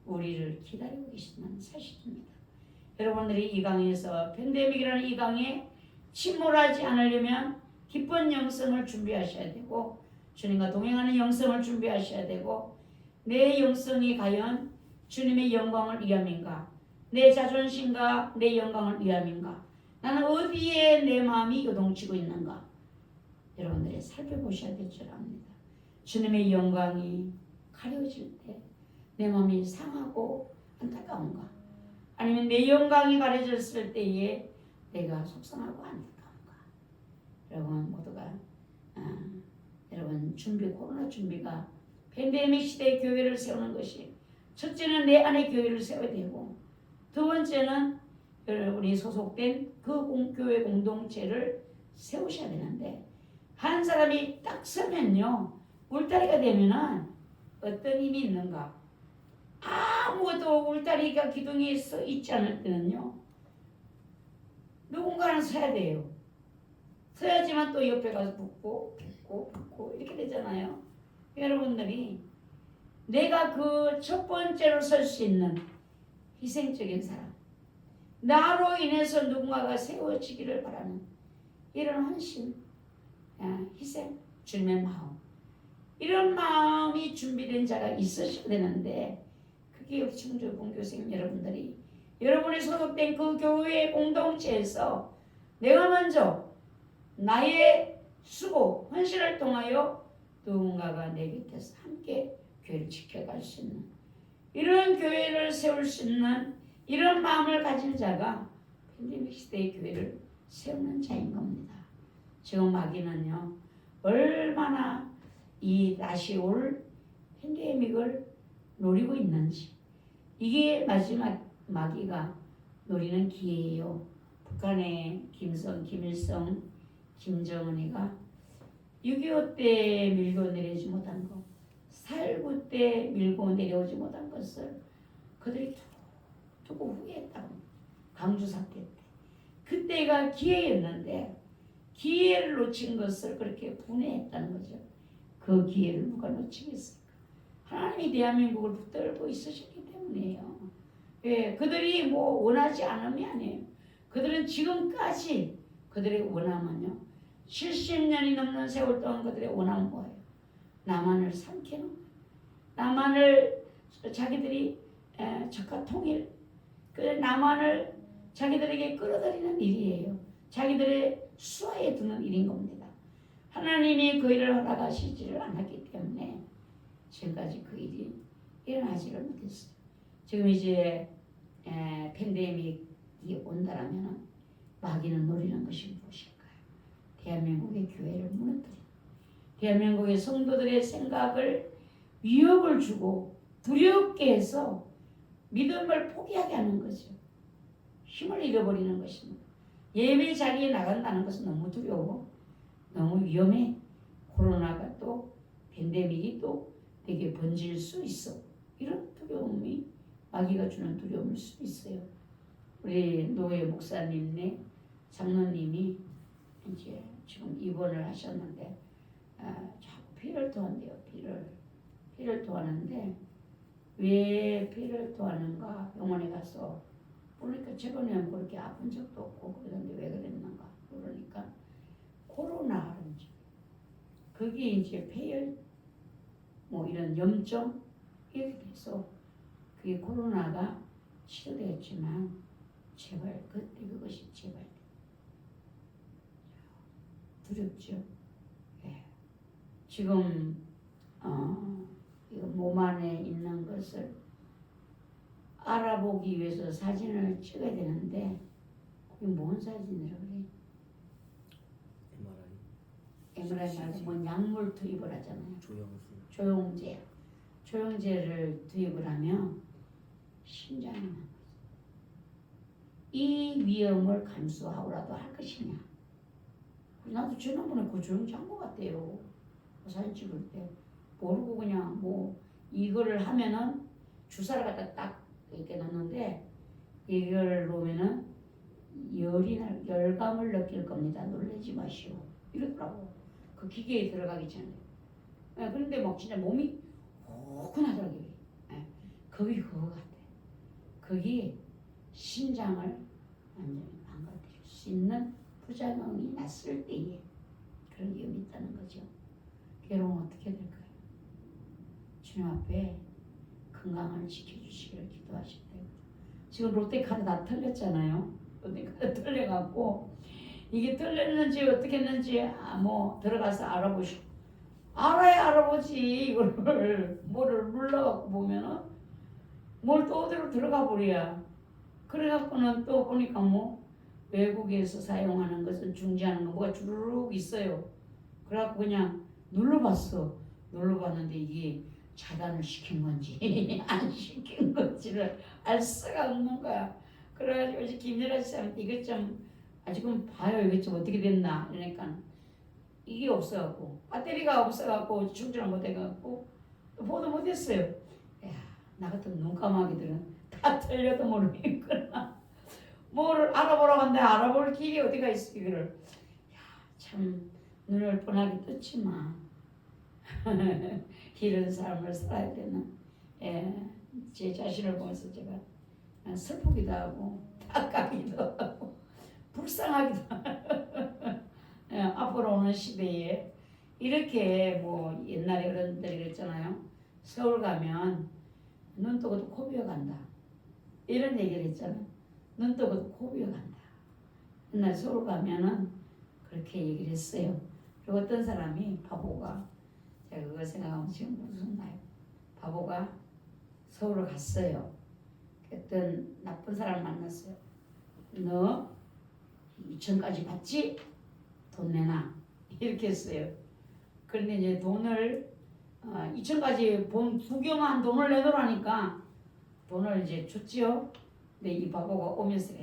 우리를 기다리고 계시는 사실입니다. 여러분들이 이 강에서 팬데믹이라는 이 강에 침몰하지 않으려면 깊은 영성을 준비하셔야 되고 주님과 동행하는 영성을 준비하셔야 되고 내 영성이 과연 주님의 영광을 위함인가? 내 자존심과 내 영광을 위함인가? 나는 어디에 내 마음이 요동치고 있는가? 여러분들이 살펴보셔야 될 줄 압니다. 주님의 영광이 가려질 때 내 마음이 상하고 안타까운가? 아니면 내 영광이 가려졌을 때에 내가 속상하고 안타까운가? 여러분 모두가 여러분 코로나 준비가 팬데믹 시대의 교회를 세우는 것이 첫째는 내 안에 교회를 세워야 되고 두 번째는 여러분이 소속된 그 교회 공동체를 세우셔야 되는데 한 사람이 딱 서면요 울타리가 되면은 어떤 힘이 있는가? 아무것도 울타리가 기둥이 서 있지 않을 때는요 누군가는 서야 돼요. 서야지만 또 옆에 가서 붙고 이렇게 되잖아요. 여러분들이 내가 그 첫 번째로 설 수 있는 희생적인 사람, 나로 인해서 누군가가 세워지기를 바라는 이런 헌신, 희생, 주님의 마음, 이런 마음이 준비된 자가 있으셔야 되는데 그게 우리 충주본교생 여러분들이 여러분이 소속된 그 교회 공동체에서 내가 먼저 나의 수고, 헌신을 통하여 누군가가 내 곁에서 함께 교회를 지켜갈 수 있는 이런 교회를 세울 수 있는 이런 마음을 가진 자가 팬데믹 시대의 교회를 세우는 자인 겁니다. 지금 마귀는요 얼마나 이 다시 올 팬데믹을 노리고 있는지 이게 마지막 마귀가 노리는 기회예요. 북한의 김일성, 김정은이가 6.25 때 밀고 내려오지 못한 것, 4.19 때 밀고 내려오지 못한 것을 그들이 두고 후회했다고. 광주 사태 때. 그때가 기회였는데 기회를 놓친 것을 그렇게 분해했다는 거죠. 그 기회를 누가 놓치겠을까? 하나님이 대한민국을 붙들고 있으셨기 때문이에요. 예, 그들이 뭐 원하지 않음이 아니에요. 그들은 지금까지 그들의 원함은요. 70년이 넘는 세월 동안 그들의 원함은 뭐예요? 남한을 삼키는 거예요. 남한을 자기들이 적화 통일, 그 남한을 자기들에게 끌어들이는 일이에요. 자기들의 수하에 두는 일인 겁니다. 하나님이 그 일을 허락하시지를 않았기 때문에 지금까지 그 일이 일어나지를 못했어요. 지금 이제 팬데믹이 온다라면 마귀는 노리는 것이 무엇일까요? 대한민국의 교회를 무너뜨리는, 대한민국의 성도들의 생각을 위협을 주고 두렵게 해서 믿음을 포기하게 하는 거죠. 힘을 잃어버리는 것입니다. 예배 자리에 나간다는 것은 너무 두려워. 너무 위험해. 코로나가 또 팬데믹이 또 되게 번질 수 있어. 이런 두려움이 마귀가 주는 두려움일 수 있어요. 우리 노예 목사님네 장로님이 이제 지금 입원을 하셨는데 자꾸 피를 토한대요. 피를 토하는데 왜 피를 토하는가 병원에 가서 그러니까 최근에는 그렇게 아픈 적도 없고 그러는데 왜 그랬는가 그러니까 코로나 그런지 그게 이제 폐혈 뭐 이런 염증 이렇게 돼서 그게 코로나가 치료되었지만 제발 그때 그것이 제발 두렵죠. 예. 지금 이거 몸 안에 있는 것을 알아보기 위해서 사진을 찍어야 되는데 그게 뭔 사진이라 그래? MRI 말고 뭐 약물 투입을 하잖아요. 조영제를 투입을 하면 심장이 나는 거죠. 이 위험을 감수하고라도 할 것이냐? 나도 지난번에 그 조영제 한 것 같아요. 그 사진 찍을 때 모르고 그냥 뭐 이거를 하면은 주사를 갖다 딱 이렇게 넣는데 이걸 놓으면은 열감을 느낄 겁니다. 놀라지 마시오. 이러더라고. 그 기계에 들어가기 전에. 그런데 막 진짜 몸이 호근하더라고요. 거기 그거 같아. 거기 심장을 완전히 망가뜨릴 수 있는 부작용이 났을 때에 그런 위험이 있다는 거죠. 괴로움 어떻게 될까요? 주님 앞에 건강을 지켜주시기를 기도하십니다. 지금 롯데카드 다 털렸잖아요. 롯데카드 털려갖고 이게 털렸는지 어떻게 했는지 뭐 들어가서 알아보시고 알아야 알아보지 이거를 뭐를 눌러갖고 보면은 뭘 또 어디로 들어가 버려야 그래갖고는 또 보니까 뭐 외국에서 사용하는 것은 중지하는 거 뭐가 주르륵 있어요. 그래갖고 그냥 눌러봤는데 이게 차단을 시킨 건지 안 시킨 건지를 알 수가 없는 거야. 그래가지고 이제 김연아 씨한테 이것 좀 지금 봐요. 이것 좀 어떻게 됐나. 그러니까 이게 없어갖고 배터리가 없어갖고 충전을 못해갖고 보도 못했어요. 야, 나 같은 눈까마귀들은 다 틀려도 모르겠구나. 뭐를 알아보라고 하는데 알아볼 길이 어디가 있어 이거를. 야, 참 눈을 뻔하게 떴지만 이런 삶을 살아야 되는 제 자신을 보면서 제가 슬프기도 하고 닦아기도 하고 불쌍하기도 하고 앞으로 오는 시대에 이렇게 뭐 옛날에 어른들이 그랬잖아요. 서울 가면 눈 뜨고도 코 비어간다 이런 얘기를 했잖아요. 눈 뜨고도 코 비어간다. 옛날 서울 가면은 그렇게 얘기를 했어요. 그리고 어떤 사람이 바보가 제가 그거 생각하면 지금 무슨 나요? 바보가 서울을 갔어요. 어떤 나쁜 사람 만났어요. 너 2천까지 받지? 돈 내놔. 이렇게 했어요. 그런데 이제 돈을 2천까지 부경한 돈을 내놓으라니까 돈을 이제 줬지요. 근데 이 바보가 오면서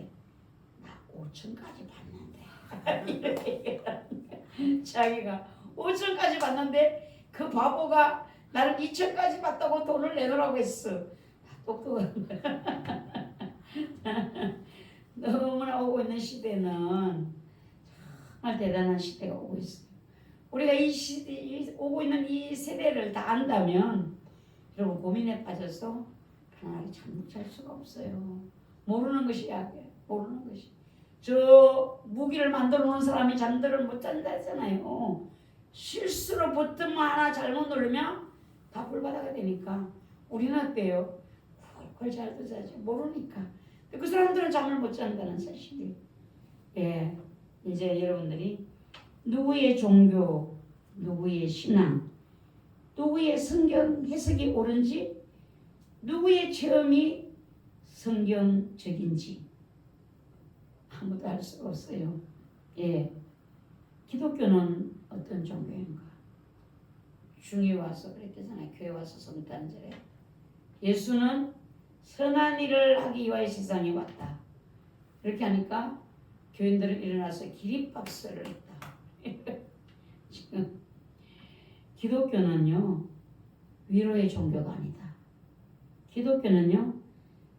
나 5천까지 받는데 자기가 5천까지 받는데 그 바보가 나는 2천까지 받다고 돈을 내놓으라고 했어. 똑똑한 거야. 너무나 오고 있는 시대는 정말 대단한 시대가 오고 있어요. 우리가 이 시대, 오고 있는 이 세대를 다 안다면 여러분 고민에 빠져서 편안하게 잠 잘 수가 없어요. 모르는 것이 약이에요. 모르는 것이. 저 무기를 만들어 놓은 사람이 잠들을 못 잔다 했잖아요. 실수로 버튼 하나 잘못 누르면 다 불바다가 되니까 우리는 어때요? 콜콜 잘도 자지 모르니까. 그 사람들은 잠을 못 잔다는 사실이. 예, 이제 여러분들이 누구의 종교, 누구의 신앙, 누구의 성경 해석이 옳은지, 누구의 체험이 성경적인지 아무도 알 수가 없어요. 예, 기독교는 어떤 종교인가? 중에 와서 그랬잖아요. 교회 와서 성탄절에 예수는 선한 일을 하기 위하여 세상에 왔다. 그렇게 하니까 교인들은 일어나서 기립박수를 했다. 지금 기독교는요 위로의 종교가 아니다. 기독교는요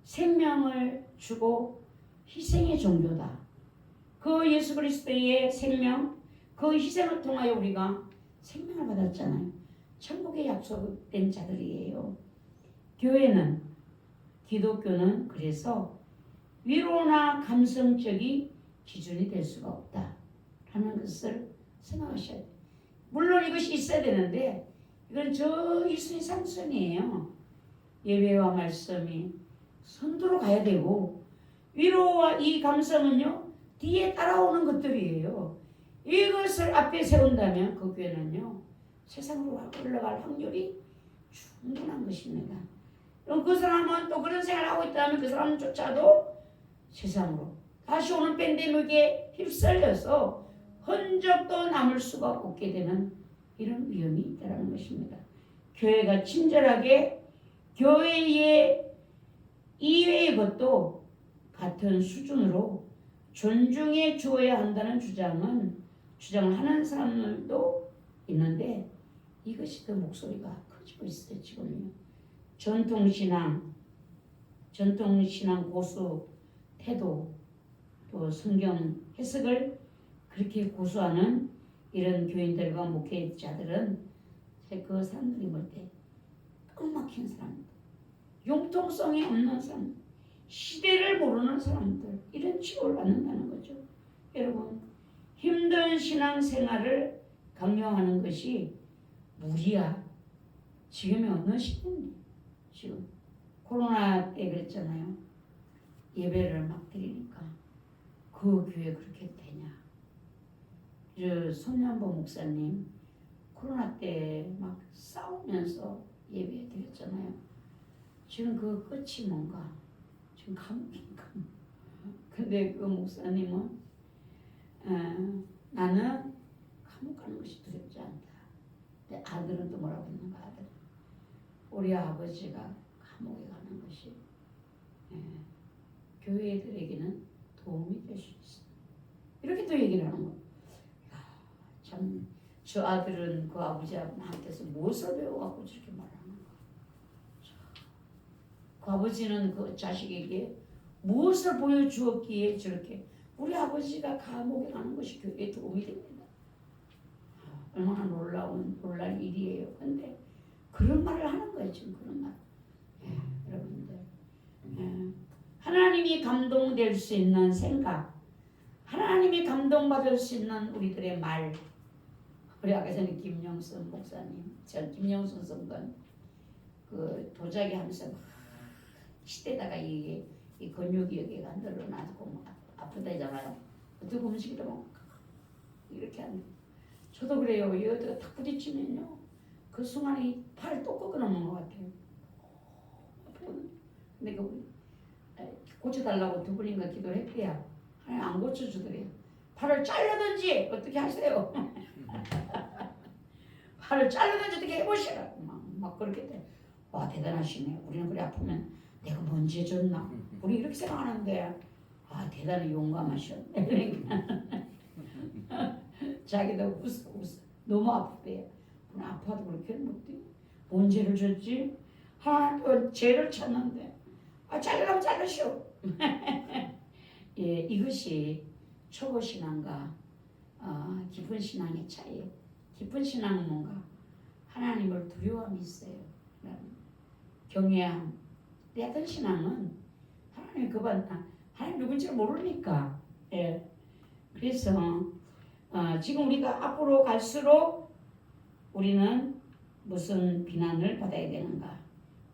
생명을 주고 희생의 종교다. 그 예수 그리스도의 생명, 그 희생을 통하여 우리가 생명을 받았잖아요. 천국에 약속된 자들이에요. 교회는, 기독교는 그래서 위로나 감성적인 기준이 될 수가 없다 하는 것을 생각하셔야 돼요. 물론 이것이 있어야 되는데 이건 저 일순위상순이에요. 예배와 말씀이 선두로 가야 되고 위로와 이 감성은요 뒤에 따라오는 것들이에요. 이것을 앞에 세운다면 그 교회는요 세상으로 올라갈 확률이 충분한 것입니다. 그럼 그 사람은 또 그런 생각을 하고 있다면 그 사람조차도 세상으로 다시 오는 팬데믹에 휩쓸려서 흔적도 남을 수가 없게 되는 이런 위험이 있다는 것입니다. 교회가 친절하게 교회의 이외의 것도 같은 수준으로 존중해 주어야 한다는 주장을 하는 사람들도 있는데 이것이 더 목소리가 커지고 있어요. 지금요. 전통신앙 고수 태도 또 성경 해석을 그렇게 고수하는 이런 교인들과 목회자들은 그 사람들이 볼 때 꽉막힌 사람들, 융통성이 없는 사람들, 시대를 모르는 사람들 이런 취급을 받는다는 거죠. 여러분 힘든 신앙생활을 강요하는 것이 무리야. 지금이 어느 시대인데 지금 코로나 때 그랬잖아요. 예배를 막 드리니까 그 교회 그렇게 되냐. 저 손연보 목사님 코로나 때 막 싸우면서 예배 드렸잖아요. 지금 그 끝이 뭔가 지금 감옥인 감옥. 근데 그 목사님은 나는 감옥 가는 것이 두렵지 않다. 근데 아들은 또 뭐라고 했는가 아들. 우리 아버지가 감옥에 가는 것이 교회들에게는 도움이 될 수 있어. 이렇게 또 얘기를 하는 거예요. 참 저 아들은 그 아버지한테서 무엇을 배워갖고 저렇게 말하는가. 그 아버지는 그 자식에게 무엇을 보여주었기에 저렇게 우리 아버지가 감옥에 가는 것이 교회에 도움이 됩니다. 얼마나 놀랄 일이에요. 근데 그런 말을 하는 거예요. 지금 그런 말. 여러분들 하나님이 감동될 수 있는 생각, 하나님이 감동받을 수 있는 우리들의 말. 우리 아까 전에 김영순 목사님, 김영순 성도는 그 도자기 하면서 막 시대다가 이 근육이 여기가 늘어나고 아프다잖아요. 어떻게 음식이다 막 이렇게 하는. 저도 그래요. 이거 탁 부딪히면요, 그 순간에 팔을 또 꺾어 놓는 것 같아요. 근데 그 고쳐달라고 두 번인가 기도를 했대요. 하나님 안 고쳐주더래요. 팔을 잘라든지 어떻게 하세요? 팔을 잘라든지 어떻게 해보시라고 막 그렇게 돼. 와 대단하시네. 우리는 그래 아프면 내가 뭔지 해줬나? 우리 이렇게 생각하는데 아 대단히 용감하셔. 자기도 웃어. 너무 아프대요. 아파도 그렇게 못해. 뭔 죄를 줬지? 하나님 죄를 찾는데 잘라면 자르시오. 예, 이것이 초보신앙과 깊은 신앙의 차이. 깊은 신앙은 뭔가 하나님을 두려움이 있어요. 경외함. 얕은 신앙은 하나님 하나님 누군지 모르니까. 예. 그래서 지금 우리가 앞으로 갈수록 우리는 무슨 비난을 받아야 되는가?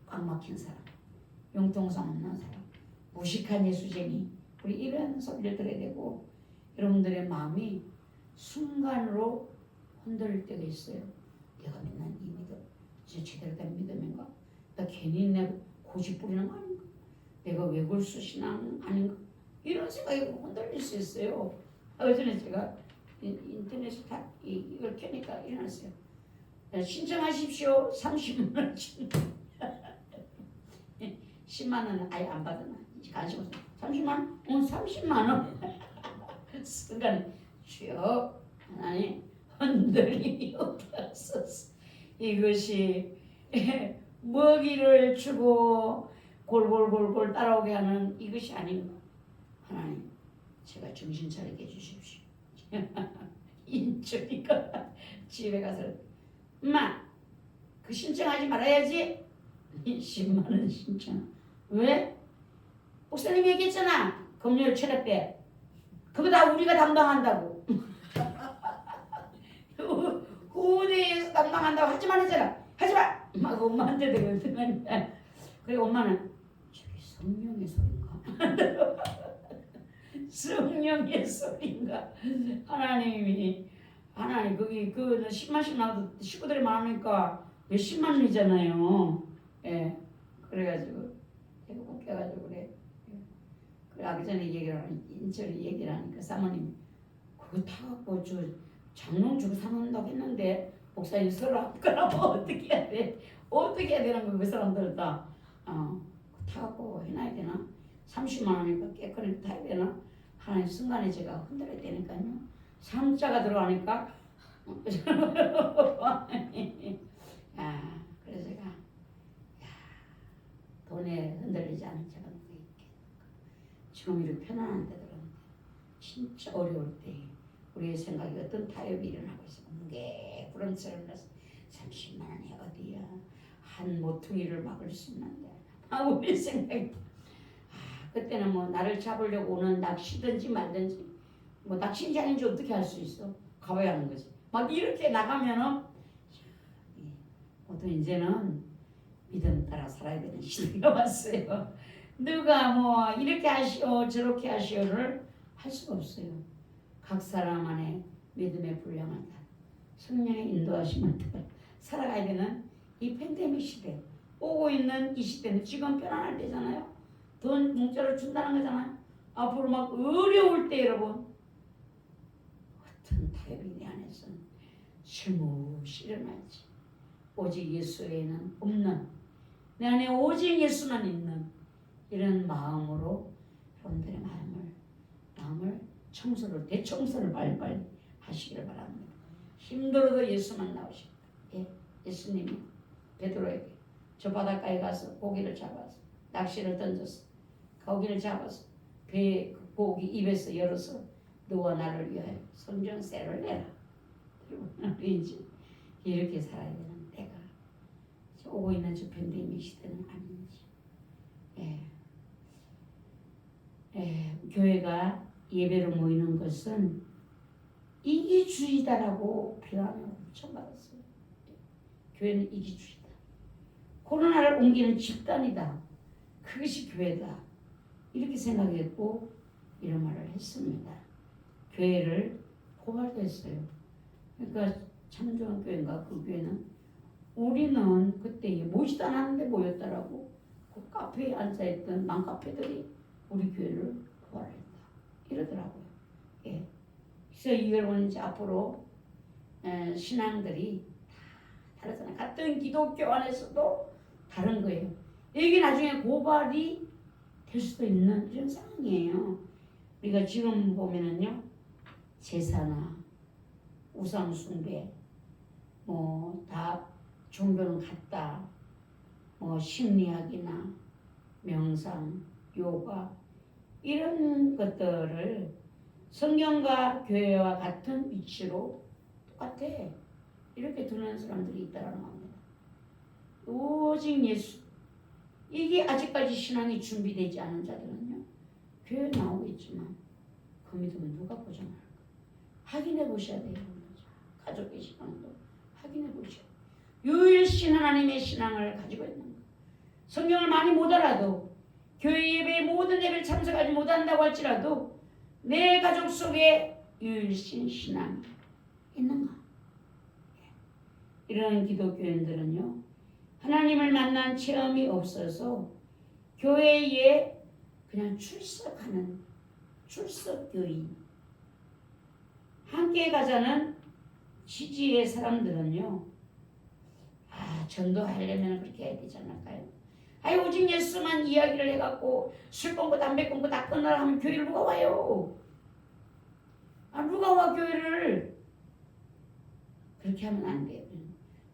꽉 막힌 사람, 융통성 없는 사람, 무식한 예수쟁이. 우리 이런 소리를 들어야 되고 여러분들의 마음이 순간으로 흔들릴 때가 있어요. 내가 맨날 이 믿음, 진짜 제대로 된 믿음인가? 나 괜히 내 고집 부리는 거 아닌가? 내가 외골수 신앙 아닌가? 이런 생각이 흔들릴 수 있어요. 어제는 제가 인터넷에 이걸 켜니까 일어났어요. 신청하십시오. 30만 원. 10만 원은 아예 안 받으나 관심 없어. 30만 원? 30만 원. 순간에 주여 하나님 흔들림이 없었어. 이것이 먹이를 주고 골골골골 따라오게 하는 이것이 아닌가. 하나님 제가 정신 차리게 해주십시오. 인적이가 집에 가서 엄마 그 신청하지 말아야지. 10만 원 신청. 왜? 목사님이 얘기했잖아. 금요일 체력배 그거 다 우리가 담당한다고. 후대에서 담당한다고 하지만 했잖아. 하지마. 막 엄마한테 되거든. 그리고 엄마는 저기 성령의 소리인가? 성령의 소리인가? 하나님 거기 그 10만씩 나와도 식구들이 많으니까 몇십만 원이잖아요. 예. 그래가지고 제가 웃겨가지고 그래. 그 아기 전에 인철이 얘기를 하니까 사모님 그거 타갖고 저 장롱 주고 사놓는다고 했는데 목사님 서로 앞가라면 어떻게 해야 돼? 어떻게 해야 되는 거야 그 사람들 다. 타갖고 해놔야 되나? 30만 원이니까 깨끗하게 타야 되나? 하나님 순간에 제가 흔들어야 되니까요. 3자가 들어가니까 그래서 제가 돈에 흔들리지 않은 자가 누구 있겠는가. 지금 이렇게 편안한 데 들었는데 진짜 어려울 때 우리의 생각이 어떤 타협이 일어나고 있어. 무게 구름처럼 나서 30만 원이 어디야. 한 모퉁이를 막을 수 있는데 우리 생각이 그때는 뭐 나를 잡으려고 오는 낚시든지 말든지 뭐 낚시인지 아닌지 어떻게 할 수 있어. 가봐야 하는 거지. 막 이렇게 나가면은 모두 이제는 믿음 따라 살아야 되는 시대가 왔어요. 누가 뭐 이렇게 하시오 저렇게 하시오를 할 수가 없어요. 각 사람 안에 믿음의 분량을 따라 성령의 인도하심을 따라 살아가야 되는 이 팬데믹 시대, 오고 있는 이 시대는 지금 편안할 때잖아요. 돈 공짜로 준다는 거잖아요. 앞으로 막 어려울 때 여러분 어떤 타협이 내 안에서 실무시 일어날지. 오직 예수 외에는 없는 내 안에 오직 예수만 있는 이런 마음으로 여러분들의 마음을 대청소를 빨리빨리 하시기를 바랍니다. 힘들어도 예수만 나오십니다. 예수님이 베드로에게 저 바닷가에 가서 고기를 잡아서 낚시를 던져서 고기를 잡아서 배 고기 입에서 열어서 너와 나를 위하여 성전세를 내라. 이제 이렇게 살아야 되는 때가 오고 있는 저 팬데믹 시대는 아닌지. 교회가 예배로 모이는 것은 이기주의다라고 비난을 엄청 받았어요. 교회는 이기주의다. 코로나를 옮기는 집단이다. 그것이 교회다. 이렇게 생각했고 이런 말을 했습니다. 교회를 포괄도 했어요. 그러니까 참좋은 교회인가 그 교회는 우리는 그때 모이지도 않았는데 모였다라고 그 카페에 앉아있던 맘카페들이 우리 교회를 포괄했다. 이러더라고요. 그래서 이걸 이제 앞으로 신앙들이 다 다르잖아요. 같은 기독교 안에서도 다른 거예요. 이게 나중에 고발이 될 수도 있는 이런 상황이에요. 우리가 지금 보면은요, 제사나 우상 숭배, 뭐 다 종교는 같다. 뭐 심리학이나 명상, 요가 이런 것들을 성경과 교회와 같은 위치로 똑같아. 이렇게 두는 사람들이 있다는 겁니다. 오직 예수. 이게 아직까지 신앙이 준비되지 않은 자들은요. 교회 나오겠지만 그 믿음은 누가 보장할까? 확인해 보셔야 돼요. 가족의 신앙도 확인해 보셔야 돼요. 유일신 하나님의 신앙을 가지고 있는 거. 성경을 많이 못 알아도 교회 예배의 모든 예배를 참석하지 못한다고 할지라도 내 가족 속에 유일신 신앙이 있는가? 이런 기독교인들은요. 하나님을 만난 체험이 없어서 교회에 그냥 출석하는 출석교인 함께 가자는 취지의 사람들은요. 전도하려면 그렇게 해야 되지 않을까요? 오직 예수만 이야기를 해갖고 술 끊고 담배 끊고 다 끊으라 하면 교회를 누가 와요? 누가 와 교회를? 그렇게 하면 안 돼요.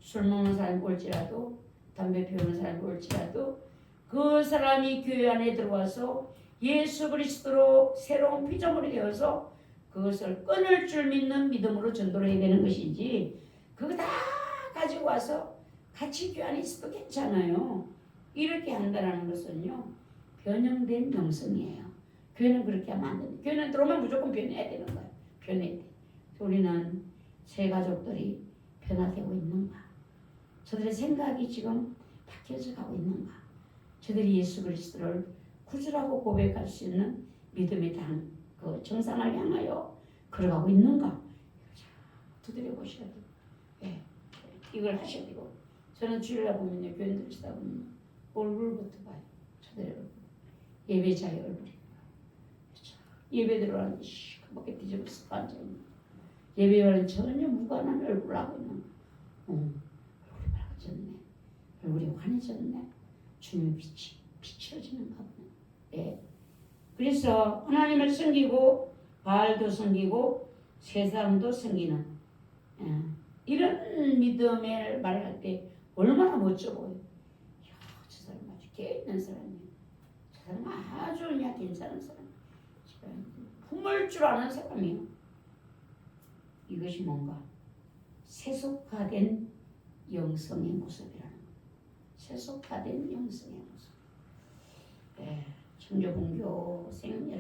술 먹는 사람이 올지라도 담배 피우는 사람이 올지라도 그 사람이 교회 안에 들어와서 예수 그리스도로 새로운 피조물이 되어서 그것을 끊을 줄 믿는 믿음으로 전도를 해야 되는 것이지 그거 다 가지고 와서 같이 교회 안에 있어도 괜찮아요. 이렇게 한다는 것은요. 변형된 영성이에요. 교회는 그렇게 하면 안 됩니다. 교회는 들어오면 무조건 변해야 되는 거예요. 변해야 돼. 우리는 새 가족들이 변화되고 있는가? 저들의 생각이 지금 바뀌어져 가고 있는가? 저들이 예수 그리스도를 구주라고 고백할 수 있는 믿음의 그 정상을 향하여 걸어가고 있는가? 두드려 보셔야 돼요. 예, 이걸 하셔야 되고 저는 주일날 보면요. 교인들 치다 보면 얼굴부터 봐요. 저들의 얼굴. 예배자의 얼굴이. 그렇죠. 예배 들어가는데 시커멓게 뒤집어서 앉아있는 예배와는 전혀 무관한 얼굴을 하고 있는 얼굴이 밝아졌네. 얼굴이 환해졌네. 주님의 빛이 비춰지는가 보네. 예. 그래서 하나님을 섬기고 바알도 섬기고 세상도 섬기는 이런 믿음을 말할 때 얼마나 멋져 보여. 저 사람 아주 깨있는 사람이에요. 저 사람 아주 그냥 괜찮은 사람. 품을 줄 아는 사람이에요. 이것이 뭔가 세속화된 영성의 모습이라는 거예요. 세속화된 영성의 모습. 네, 청교분교생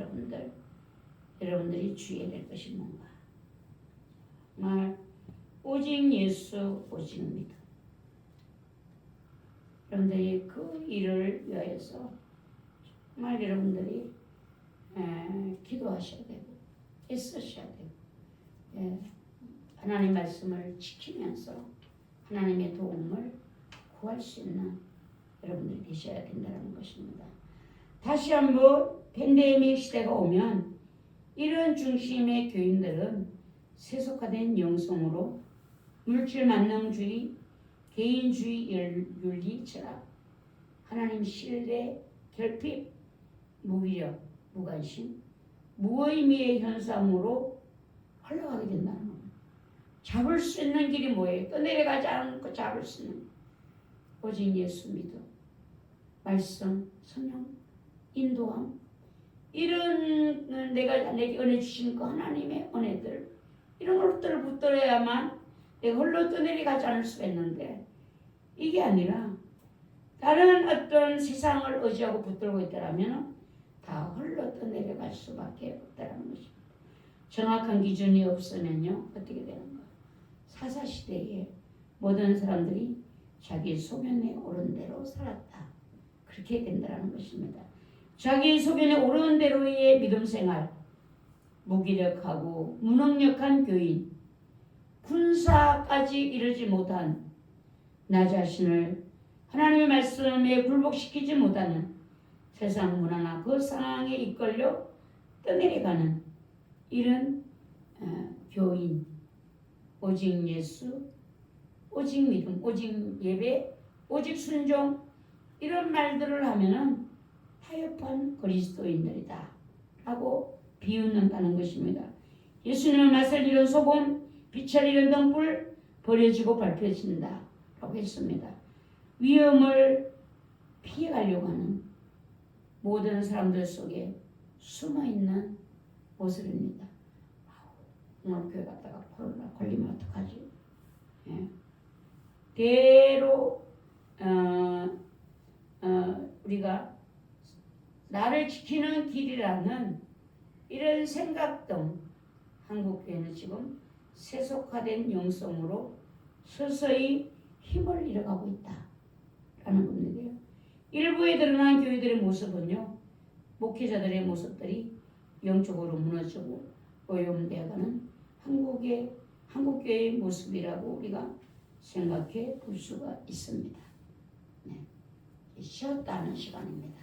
여러분들이 주의해야 될 것이 뭔가 정말 오직 예수 오직 믿음. 여러분들이 그 일을 위하여서 정말 여러분들이 기도하셔야 되고 애쓰셔야 되고 하나님 말씀을 지키면서 하나님의 도움을 구할 수 있는 여러분들이 되셔야 된다는 것입니다. 다시 한번 팬데믹 시대가 오면 이런 중심의 교인들은 세속화된 영성으로 물질 만능주의, 개인주의 윤리 철학, 하나님 신뢰, 결핍, 무기력, 무관심, 무의미의 현상으로 흘러가게 된다는 겁니다. 잡을 수 있는 길이 뭐예요? 떠내려가지 않고 잡을 수 있는 오직 예수 믿음, 말씀, 성령, 인도함 이런 내게 은혜 주신 그 하나님의 은혜들 이런 것들을 붙들어야만 내가 홀로 떠내려가지 않을 수가 있는데 이게 아니라 다른 어떤 세상을 의지하고 붙들고 있다면 다 홀로 떠내려갈 수밖에 없다는 것입니다. 정확한 기준이 없으면요 어떻게 되는 거예요? 사사시대에 모든 사람들이 자기 소견에 오른 대로 살았다. 그렇게 된다는 것입니다. 자기 소견에 오른 대로의 믿음 생활, 무기력하고 무능력한 교인, 군사까지 이르지 못한 나 자신을 하나님의 말씀에 굴복시키지 못하는 세상 문화나 그 상황에 이끌려 떠내려가는 이런 교인, 오직 예수, 오직 믿음, 오직 예배, 오직 순종 이런 말들을 하면은 타협한 그리스도인들이다 라고 비웃는다는 것입니다. 예수님은 맛을 잃은 소금, 빛을 잃은 등불 버려지고 밟혀진다 라고 했습니다. 위험을 피해가려고 하는 모든 사람들 속에 숨어있는 모습입니다. 오늘 교회 갔다가 코로나 걸리면 어떡하지? 예. 대로 우리가 나를 지키는 길이라는 이런 생각 등 한국교회는 지금 세속화된 영성으로 서서히 힘을 잃어가고 있다라는 겁니다. 일부에 드러난 교회들의 모습은요, 목회자들의 모습들이 영적으로 무너지고 오염되어가는 한국교회의 모습이라고 우리가 생각해 볼 수가 있습니다. 네. 쉬었다 하는 시간입니다.